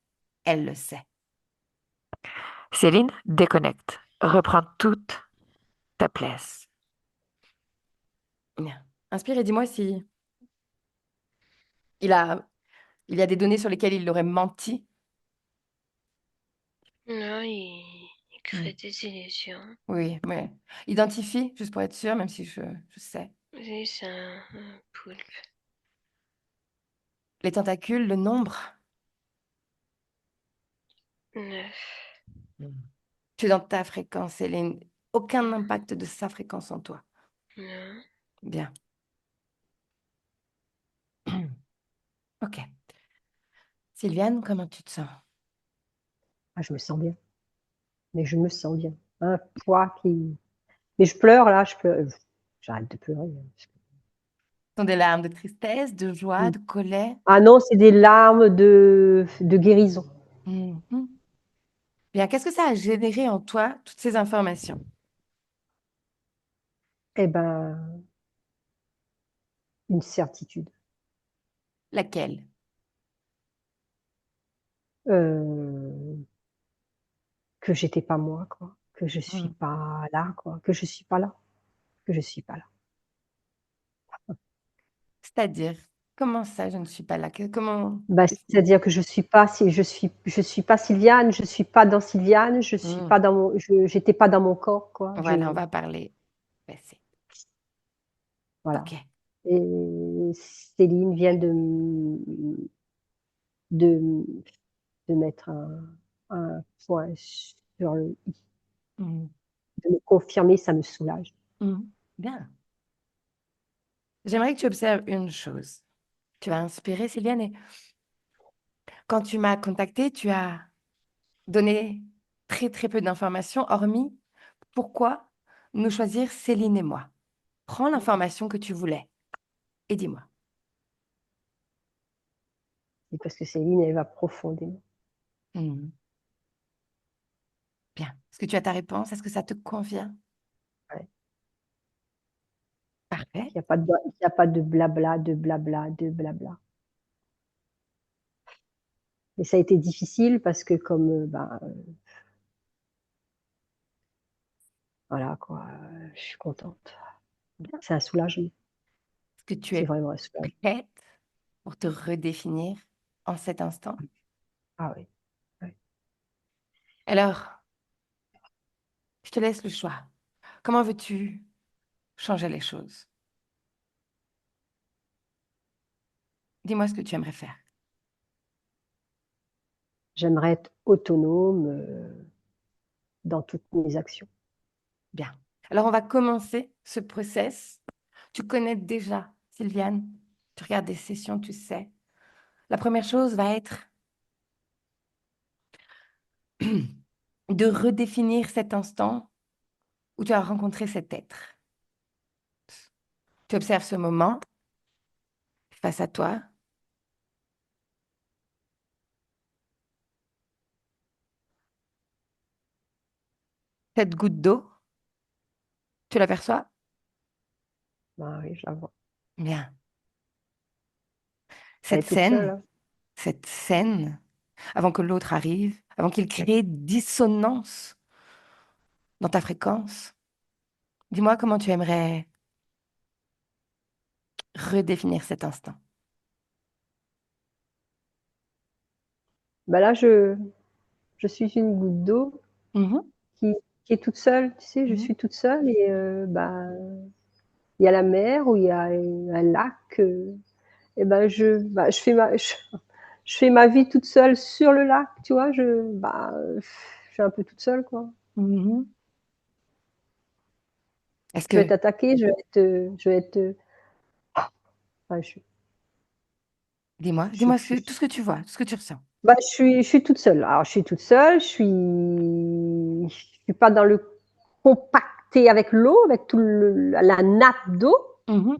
elle le sait. Céline, déconnecte. Reprends toute ta place. Bien. Inspire et dis-moi si Il a, il y a des données sur lesquelles il aurait menti. Non, il Hmm. crée des illusions. Oui, mais identifie, juste pour être sûr, même si je sais. Oui, c'est un poulpe. Les tentacules, le nombre. 9. Hmm. Tu es dans ta fréquence, Céline. Aucun impact de sa fréquence en toi. Non. Bien. Ok. Sylviane, comment tu te sens? Ah, je me sens bien, mais je me sens bien. Un poids qui. Mais je pleure là, je pleure. J'arrête de pleurer. Ce sont des larmes de tristesse, de joie, de colère. Ah non, c'est des larmes de guérison. Mhm. Bien, qu'est-ce que ça a généré en toi, toutes ces informations? Eh ben, une certitude. Laquelle? Euh, que j'étais pas moi, quoi. Que je suis Hmm. pas là, quoi. Que je suis pas là. Que je suis pas là. C'est-à-dire, comment ça, je ne suis pas là? Comment... Bah, c'est-à-dire que je suis pas Sylviane, je suis pas dans Sylviane, je suis Hmm. pas dans mon, j'étais pas dans mon corps, quoi. Voilà, on va parler passé. Voilà. Ok. Et Céline vient de, de mettre un point sur le i, Hmm. de me confirmer, ça me soulage. Hmm. Bien. J'aimerais que tu observes une chose. Tu vas inspirer, Sylviane, et quand tu m'as contacté, tu as donné très, très peu d'informations, hormis pourquoi nous choisir Céline et moi. Prends l'information que tu voulais et dis-moi. Et parce que Céline, elle va profondément. Hmm. Bien. Est-ce que tu as ta réponse? Est-ce que ça te convient? Ouais. Parfait. Il y a pas de blabla, de blabla, de blabla. Et ça a été difficile parce que comme, voilà quoi, je suis contente. Bien. C'est un soulagement. Est-ce que tu C'est es vraiment un soulagement. prête pour te redéfinir en cet instant? Ah oui, ouais. Alors, je te laisse le choix. Comment veux-tu changer les choses? Dis-moi ce que tu aimerais faire. J'aimerais être autonome, dans toutes mes actions. Bien. Alors, on va commencer ce process. Tu connais déjà Sylviane. Tu regardes des sessions, tu sais. La première chose va être de redéfinir cet instant où tu as rencontré cet être. Tu observes ce moment face à toi. Cette goutte d'eau, tu l'aperçois? Bah oui, je la vois. Bien. Elle est toute seule, hein. Cette scène, avant que l'autre arrive, avant qu'il crée dissonance dans ta fréquence, dis-moi comment tu aimerais redéfinir cet instant. Bah là, je suis une goutte d'eau Mhm, qui qui est toute seule, tu sais, je mhm, suis toute seule et il y a la mer ou il y a un lac, et ben je fais ma vie toute seule sur le lac, tu vois? Je suis un peu toute seule, quoi. mhm. Est-ce Je vais être que, attaquée, je vais être, enfin, dis-moi je tout ce que tu vois, tout ce que tu ressens. bah, je suis toute seule. Alors je suis toute seule, je suis pas dans le compacté avec l'eau, avec tout la nappe d'eau. Mhm.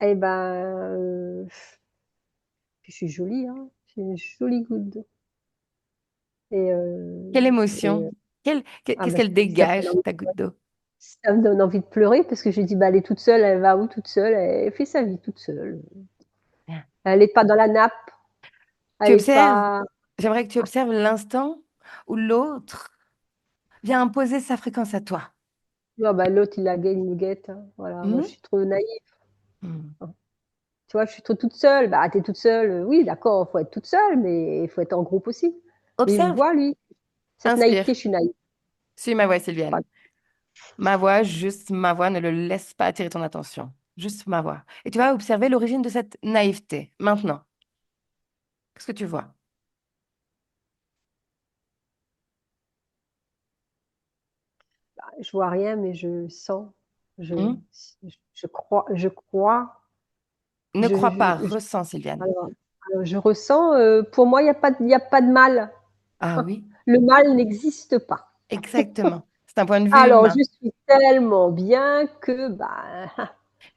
Et ben, je suis jolie, hein. C'est une jolie goutte d'eau. Et, Quelle et émotion? ah Qu'est-ce ben, qu'elle dégage, ta goutte d'eau? ça me donne envie de pleurer parce que je dis bah, elle est toute seule, elle va où toute seule, elle fait sa vie toute seule. Bien. Elle n'est pas dans la nappe, Tu elle est observes, pas. j'aimerais que tu observes l'instant où l'autre vient imposer sa fréquence à toi. Ah bah, l'autre il me guette, hein. Voilà, moi je Mhm. suis trop naïve. Mhm. Tu vois, je suis trop toute seule. Bah, tu es toute seule, oui, d'accord, il faut être toute seule, mais il faut être en groupe aussi. Mais il me Observe, voit, lui, cette naïveté, inspire. je suis naïve. Suis ma voix, Pas- Sylviane. Ma voix, juste ma voix, ne le laisse pas attirer ton attention. Juste ma voix. Et tu vas observer l'origine de cette naïveté. Maintenant, qu'est-ce que tu vois? Je vois rien, mais je sens, je, Hmm. je crois, Ne crois pas, ressens, Sylviane. alors, je ressens, pour moi, il y a pas de mal. Ah oui, Le mal n'existe pas. exactement. C'est un point de vue Alors, humain. je suis tellement bien que, bah,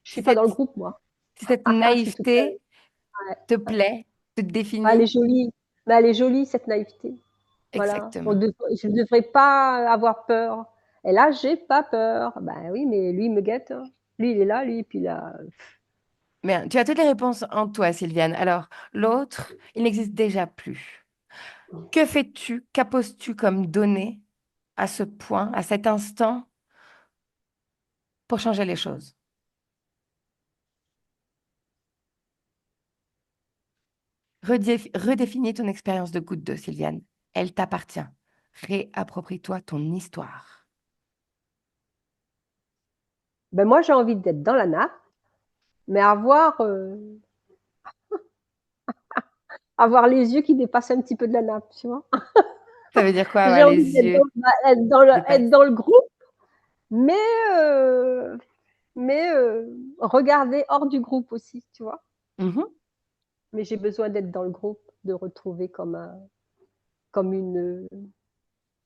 je Si suis pas dans cette, le groupe, moi. si cette Je suis toute seule. naïveté Ouais, te ouais. plaît, te Ouais, elle est définit, jolie. Mais elle est jolie, cette naïveté. Voilà. exactement. Je ne devrais pas avoir peur. Et là, j'ai pas peur. Ben oui, mais lui, il me guette, hein. Lui, il est là, lui, puis là. Bien, tu as toutes les réponses en toi, Sylviane. Alors, l'autre, il n'existe déjà plus. Que fais-tu, qu'apposes-tu comme données à ce point, à cet instant, pour changer les choses? Redéfinis ton expérience de goutte d'eau, Sylviane. Elle t'appartient. Réapproprie-toi ton histoire. Ben moi, j'ai envie d'être dans la nappe, mais avoir les yeux qui dépassent un petit peu de la nappe, tu vois. Ça veut dire quoi, J'ai avoir envie les d'être yeux qui être dépassent? dans le groupe, mais, euh, regarder hors du groupe aussi, tu vois. Mhm. Mais j'ai besoin d'être dans le groupe, de retrouver comme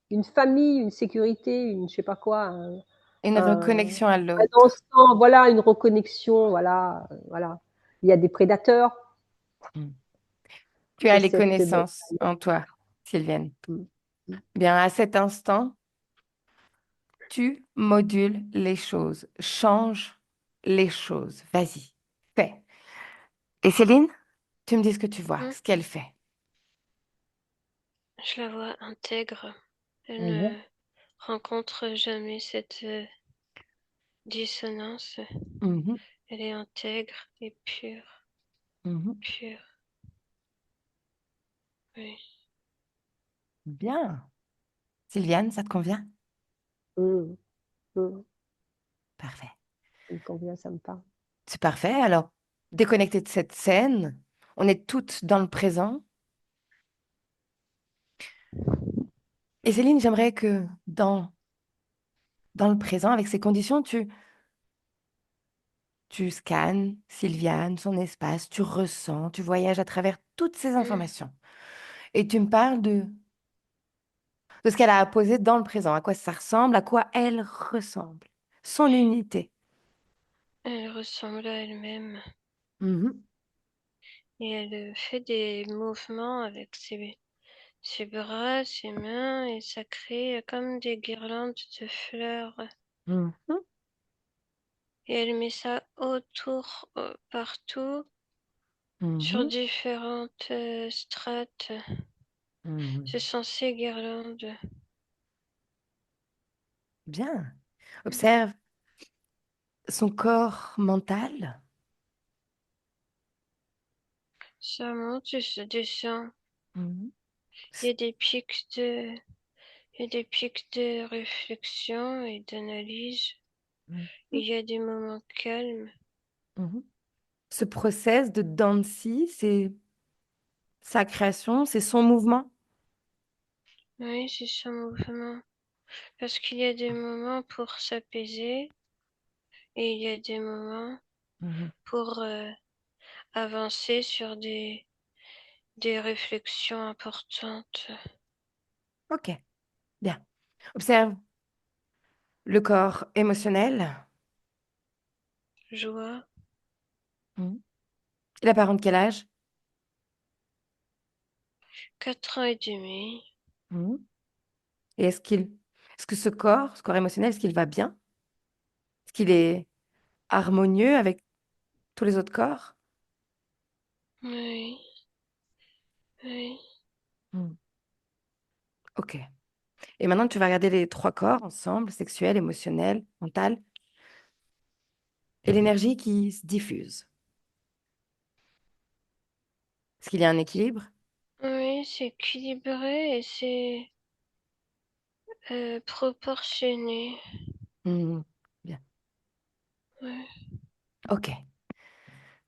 une famille, une sécurité, une je sais pas quoi, Une un, reconnexion à un l'autre. ensemble, voilà, une reconnexion, voilà, voilà. Il y a des prédateurs, Mm. Tu as les j'essaie de mettre. connaissances en toi, Sylviane. Mm, mm. Bien, à cet instant, tu modules les choses, change les choses. Vas-y, fais. Et Céline, tu me dis ce que tu vois, Hmm. ce qu'elle fait. Je la vois intègre. Elle Mhm, ne rencontre jamais cette dissonance. mhm, Elle est intègre et pure, mhm. pure. Oui. Bien. Sylviane, ça te convient? Mm, mm. Parfait. Ça me convient, ça me parle. C'est parfait. Alors, déconnecté de cette scène, on est toutes dans le présent. Et Céline, j'aimerais que dans le présent, avec ces conditions, tu scannes Sylviane, son espace, tu ressens, tu voyages à travers toutes ces Hmm. informations. Et tu me parles de ce qu'elle a à poser dans le présent, à quoi ça ressemble, à quoi elle ressemble, son unité. Elle ressemble à elle-même Mhm, et elle fait des mouvements avec ses bras, ses mains et ça crée comme des guirlandes de fleurs. mhm, Et elle met ça autour, partout, sur mhm, différentes strates. mhm. Ce sont ces guirlandes. Bien. Observe son corps mental. Ça monte et ça descend. Mhm, Il y a des pics de, il y a des pics de réflexion et d'analyse. mhm, Il y a des moments calmes. mhm. Ce process de Dancy, c'est sa création, c'est son mouvement. Oui, c'est ce mouvement. Parce qu'il y a des moments pour s'apaiser et il y a des moments Mhm. pour avancer sur des réflexions importantes. Ok, bien. Observe le corps émotionnel. Joie, Mhm. Il a par de quel âge? 4 ans et demi. Mhm. Et est-ce que ce corps émotionnel, est-ce qu'il va bien? Est-ce qu'il est harmonieux avec tous les autres corps? Oui, oui. Mhm. Ok. Et maintenant, tu vas regarder les trois corps ensemble, sexuel, émotionnel, mental, et l'énergie qui se diffuse. Est-ce qu'il y a un équilibre? Oui, c'est équilibré et c'est proportionné. Mhm. Bien. Ouais. Ok.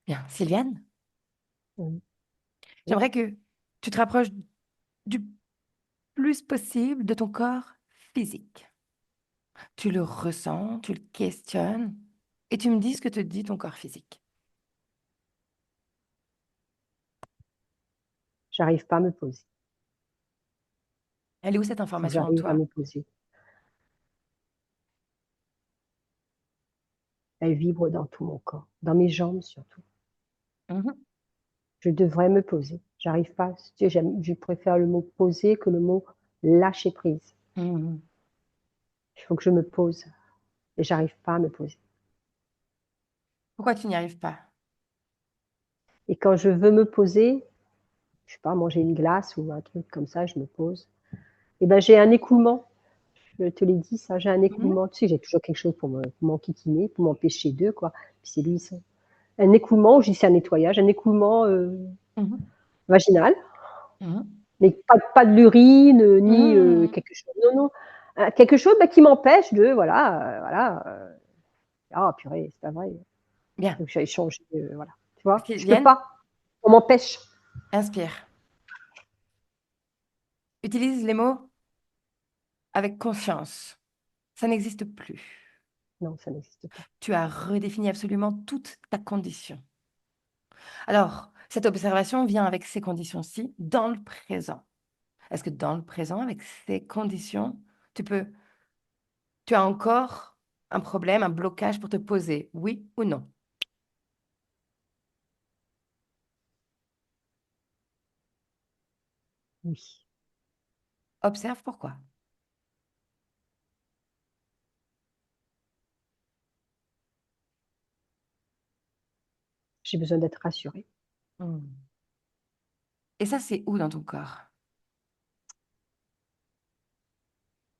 Bien. Sylviane, Oui. j'aimerais que tu te rapproches du plus possible de ton corps physique. Tu le ressens, tu le questionnes et tu me dis ce que te dit ton corps physique. J'arrive pas à me poser. Elle est où cette Il faut que information en j'arrive à toi? me poser. Elle vibre dans tout mon corps, dans mes jambes surtout. Mhm. Je devrais me poser. J'arrive pas. Tu sais, je préfère le mot poser que le mot lâcher prise. Mhm. Il faut que je me pose et j'arrive pas à me poser. Pourquoi tu n'y arrives pas? Et quand je veux me poser, je sais pas, manger une glace ou un truc comme ça, je me pose. Et ben j'ai un écoulement. Je te l'ai dit, ça, j'ai un Mhm. écoulement. Tu sais, j'ai toujours quelque chose pour m'enquiquiner, pour m'empêcher d'eux, quoi. Puis c'est lui, ça. Un écoulement, je dis c'est un nettoyage, un écoulement Mhm. vaginal, Mhm. mais pas de l'urine, ni Mhm. quelque chose. Non, non. Quelque chose bah, qui m'empêche de, voilà. Ah, purée, c'est pas vrai. Bien. Donc j'allais changer, voilà. Tu vois, je peux Sylviane, pas. On m'empêche. inspire. Utilise les mots avec conscience. Ça n'existe plus. Non, ça n'existe pas. Tu as redéfini absolument toute ta condition. Alors, cette observation vient avec ces conditions-ci dans le présent. Est-ce que dans le présent, avec ces conditions, tu as encore un problème, un blocage pour te poser, oui ou non? Oui. Observe pourquoi. J'ai besoin d'être rassurée. Hmm. Et ça, c'est où dans ton corps?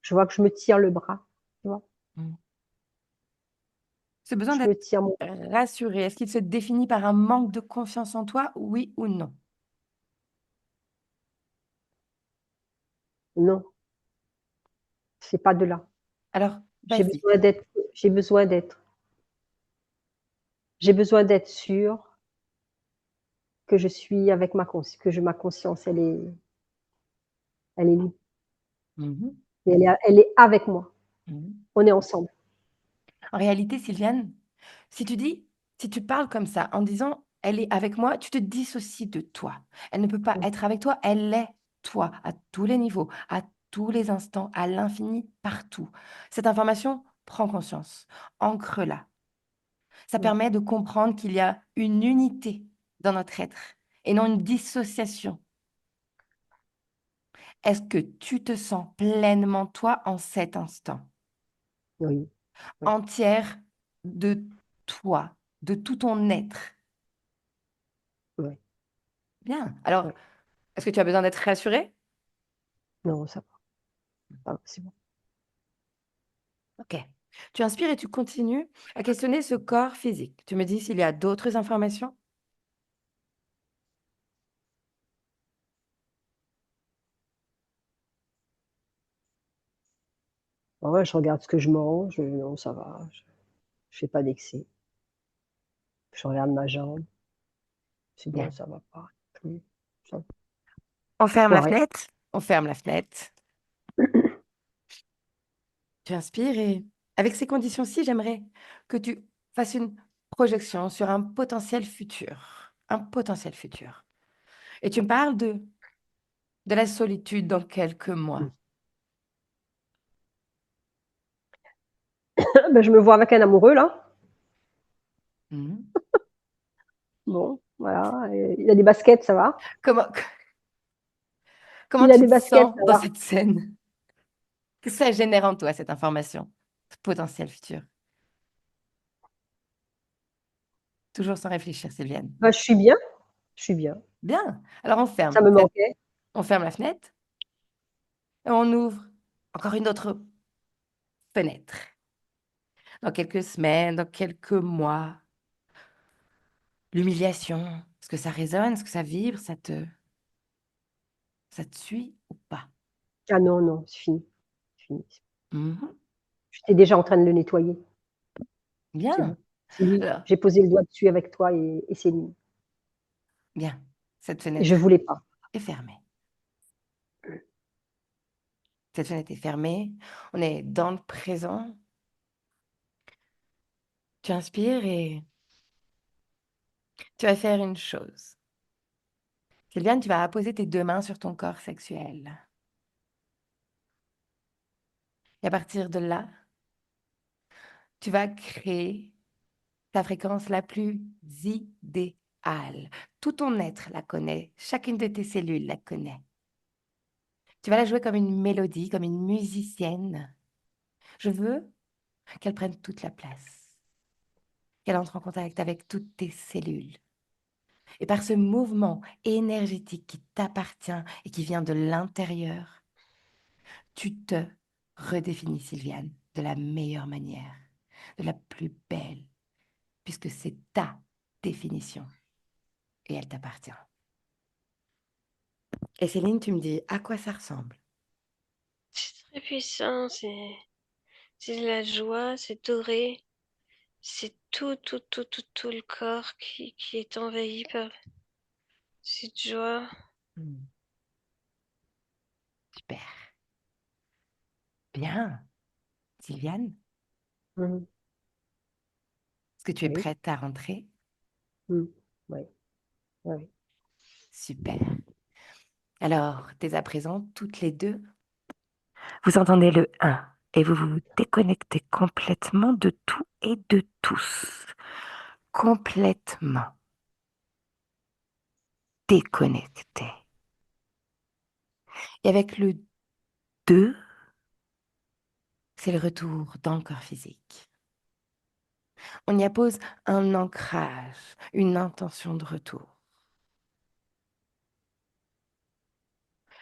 Je vois que je me tire le bras. Tu vois, Hmm. Ce besoin je d'être me tire mon. rassuré, est-ce qu'il se définit par un manque de confiance en toi, oui ou non? Non, c'est pas de là. Alors, J'ai vas-y. besoin d'être. J'ai besoin d'être. J'ai besoin d'être sûre que je suis avec ma conscience, elle est libre. Mhm. Et elle est avec moi. Mhm. On est ensemble. En réalité, Sylviane, si tu parles comme ça, en disant elle est avec moi, tu te dissocies de toi. Elle ne peut pas Mmh, être avec toi, elle est toi, à tous les niveaux, à tous les instants, à l'infini, partout. Cette information, prends conscience, ancre-la. Ça mmh. permet de comprendre qu'il y a une unité dans notre être et non une dissociation. Est-ce que tu te sens pleinement toi en cet instant, Oui, oui, entière de toi, de tout ton être? oui, Bien. Alors, oui. est-ce que tu as besoin d'être rassurée? Non, ça va, c'est bon. Ok. Tu inspires et tu continues à questionner ce corps physique. Tu me dis s'il y a d'autres informations? Ouais, je regarde ce que je mange, non, ça va, je fais pas d'excès. Je regarde ma jambe, c'est bon, Bien. ça va pas plus. Ça On ferme la correct. fenêtre. On ferme la fenêtre. Tu inspires et avec ces conditions-ci, j'aimerais que tu fasses une projection sur un potentiel futur. Un potentiel futur. Et tu me parles de la solitude dans quelques mois. Mmh. Ben, je me vois avec un amoureux là. Mhm. Bon, voilà, il a des baskets, ça va. Comment, comment Il a tu des te baskets, sens ça dans va. cette scène? Qu'est-ce que ça génère en toi, cette information? Ce potentiel futur. Toujours sans réfléchir, Sylviane. Bah, je suis bien, je suis bien. Bien. Alors Ça me manquait. on ferme la fenêtre et on ouvre encore une autre fenêtre. Dans quelques semaines, dans quelques mois, l'humiliation Est-ce que ça résonne? Est-ce que ça vibre? Ça te suit ou pas? Ah non, non, c'est fini, c'est fini. Mhm. J'étais déjà en train de le nettoyer, c'est Bien. bon. C'est lui. Alors, J'ai posé le doigt dessus avec toi et c'est lui. bien. Cette Je fenêtre voulais pas. est fermée. Cette fenêtre est fermée. On est dans le présent. Tu inspires et tu vas faire une chose. Sylviane, tu vas apposer tes 2 mains sur ton corps sexuel. Et à partir de là, tu vas créer ta fréquence la plus idéale. Tout ton être la connaît, chacune de tes cellules la connaît. Tu vas la jouer comme une mélodie, comme une musicienne. Je veux qu'elle prenne toute la place, qu'elle entre en contact avec toutes tes cellules. Et par ce mouvement énergétique qui t'appartient et qui vient de l'intérieur, tu te redéfinis, Sylviane, de la meilleure manière, de la plus belle, puisque c'est ta définition et elle t'appartient. Et Céline, tu me dis à quoi ça ressemble? C'est très puissant, c'est de la joie, c'est doré, c'est tout le corps qui est envahi par cette joie. Hmm, super. Bien. Sylviane, Mmh. est-ce que tu es Oui. prête à rentrer? Mmh. Oui, oui, oui. Super. Alors, dès à présent, toutes les deux, vous entendez le 1 et vous vous déconnectez complètement de tout et de tous. Complètement déconnecté. Et avec le 2, c'est le retour dans le corps physique. On y appose un ancrage, une intention de retour.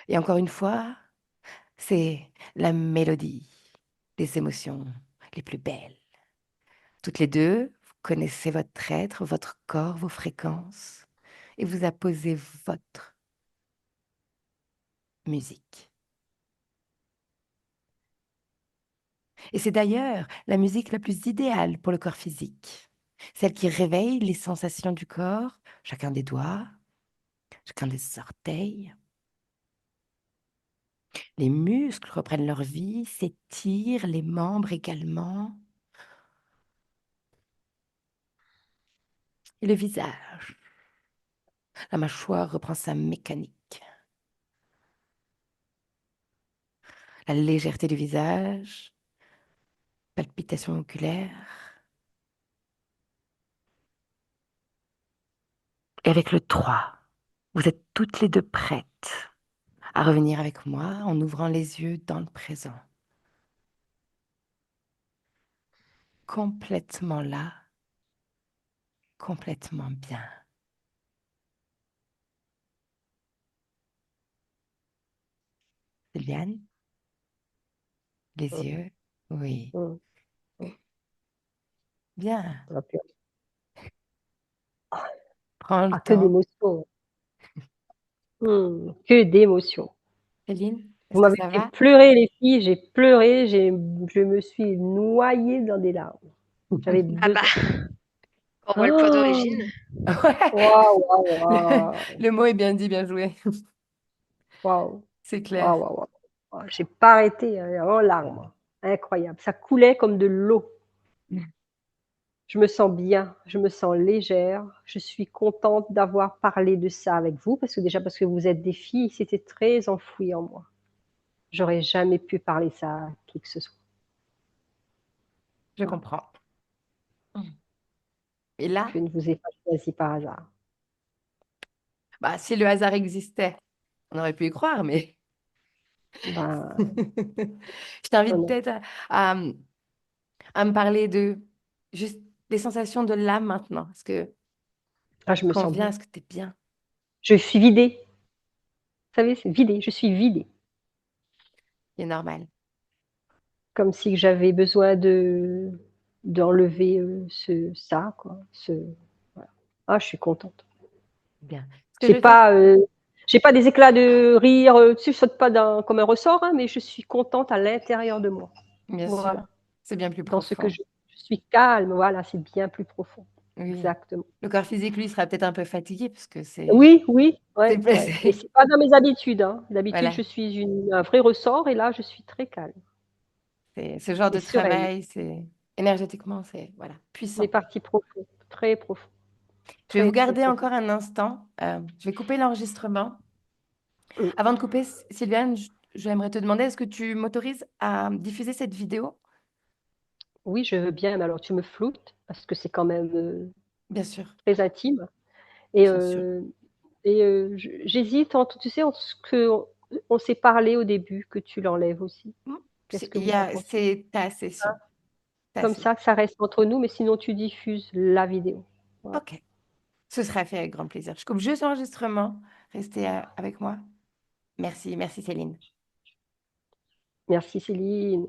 Et encore une fois, c'est la mélodie des émotions les plus belles. Toutes les deux, vous connaissez votre être, votre corps, vos fréquences, et vous apposez votre musique. Et c'est d'ailleurs la musique la plus idéale pour le corps physique, celle qui réveille les sensations du corps, chacun des doigts, chacun des orteils. Les muscles reprennent leur vie, s'étirent, les membres également, et le visage. La mâchoire reprend sa mécanique. La légèreté du visage, palpitations oculaires. Et avec le 3, vous êtes toutes les deux prêtes à revenir avec moi en ouvrant les yeux dans le présent. Complètement là, complètement bien. Sylviane, les Mmh. yeux, oui, Mmh. Mmh. bien. Ah purée. Prends le Ah, que temps. d'émotions. Mmh. Que d'émotions. Céline, Vous est-ce que m'avez ça fait va? pleurer les filles, j'ai pleuré, je me suis noyée dans des larmes. J'avais Ah bah, besoin. on voit le point d'origine. Oh! Ouais, Waouh, waouh, le, waouh, le mot est bien dit, bien joué. waouh, C'est clair. waouh, waouh, waouh. Oh, j'ai pas arrêté, en larmes. Incroyable, ça coulait comme de l'eau. Je me sens bien, je me sens légère, je suis contente d'avoir parlé de ça avec vous parce que vous êtes des filles, c'était très enfoui en moi. J'aurais jamais pu parler ça à qui que ce soit. Je Voilà. comprends. Et là, Je ne vous ai pas choisi par hasard. bah, si le hasard existait, on aurait pu y croire, mais Ben, je t'invite non, non. peut-être à, à me parler de juste des sensations de l'âme maintenant. Est-ce que Ah, ça je te me sens convient? bien. Est-ce que tu es bien? Je suis vidée. Vous savez, c'est vidée, je suis vidée. C'est normal. Comme si j'avais besoin d'enlever, ça quoi, voilà. Ah, je suis contente. Bien. Ce que je J'ai vais faire, pas, j'ai pas des éclats de rire, tu sais, je saute pas comme un ressort, hein, mais je suis contente à l'intérieur de moi. bien sûr, Voilà. c'est bien plus Dans ce que profond. je suis calme, voilà, c'est bien plus profond. Oui. Exactement. Le corps physique, lui, sera peut-être un peu fatigué parce que Oui, oui, c'est ouais, ouais, mais c'est pas dans mes habitudes, hein. D'habitude, voilà, je suis un vrai ressort et là, je suis très calme c'est ce genre et de sereine. travail, c'est énergétiquement, c'est voilà, Les puissant. parties profondes, très profondes, Je vais vous très, très garder profondes. encore un instant. Je vais couper l'enregistrement. Mmh. Avant de couper, Sylviane, j'aimerais te demander, est-ce que tu m'autorises à diffuser cette vidéo? Oui, je veux bien, mais alors tu me floutes parce que c'est quand même, Bien sûr, très intime et bien sûr. j'hésite entre tu sais, entre ce qu'on s'est parlé au début, que tu l'enlèves aussi. Mm. Qu'est-ce que vous en pensez? C'est ta session, ta Comme session. ça reste entre nous, mais sinon tu diffuses la vidéo. Voilà. Ok, ce sera fait avec grand plaisir. Je coupe juste l'enregistrement. Restez avec moi. Merci, merci Céline. Merci Céline.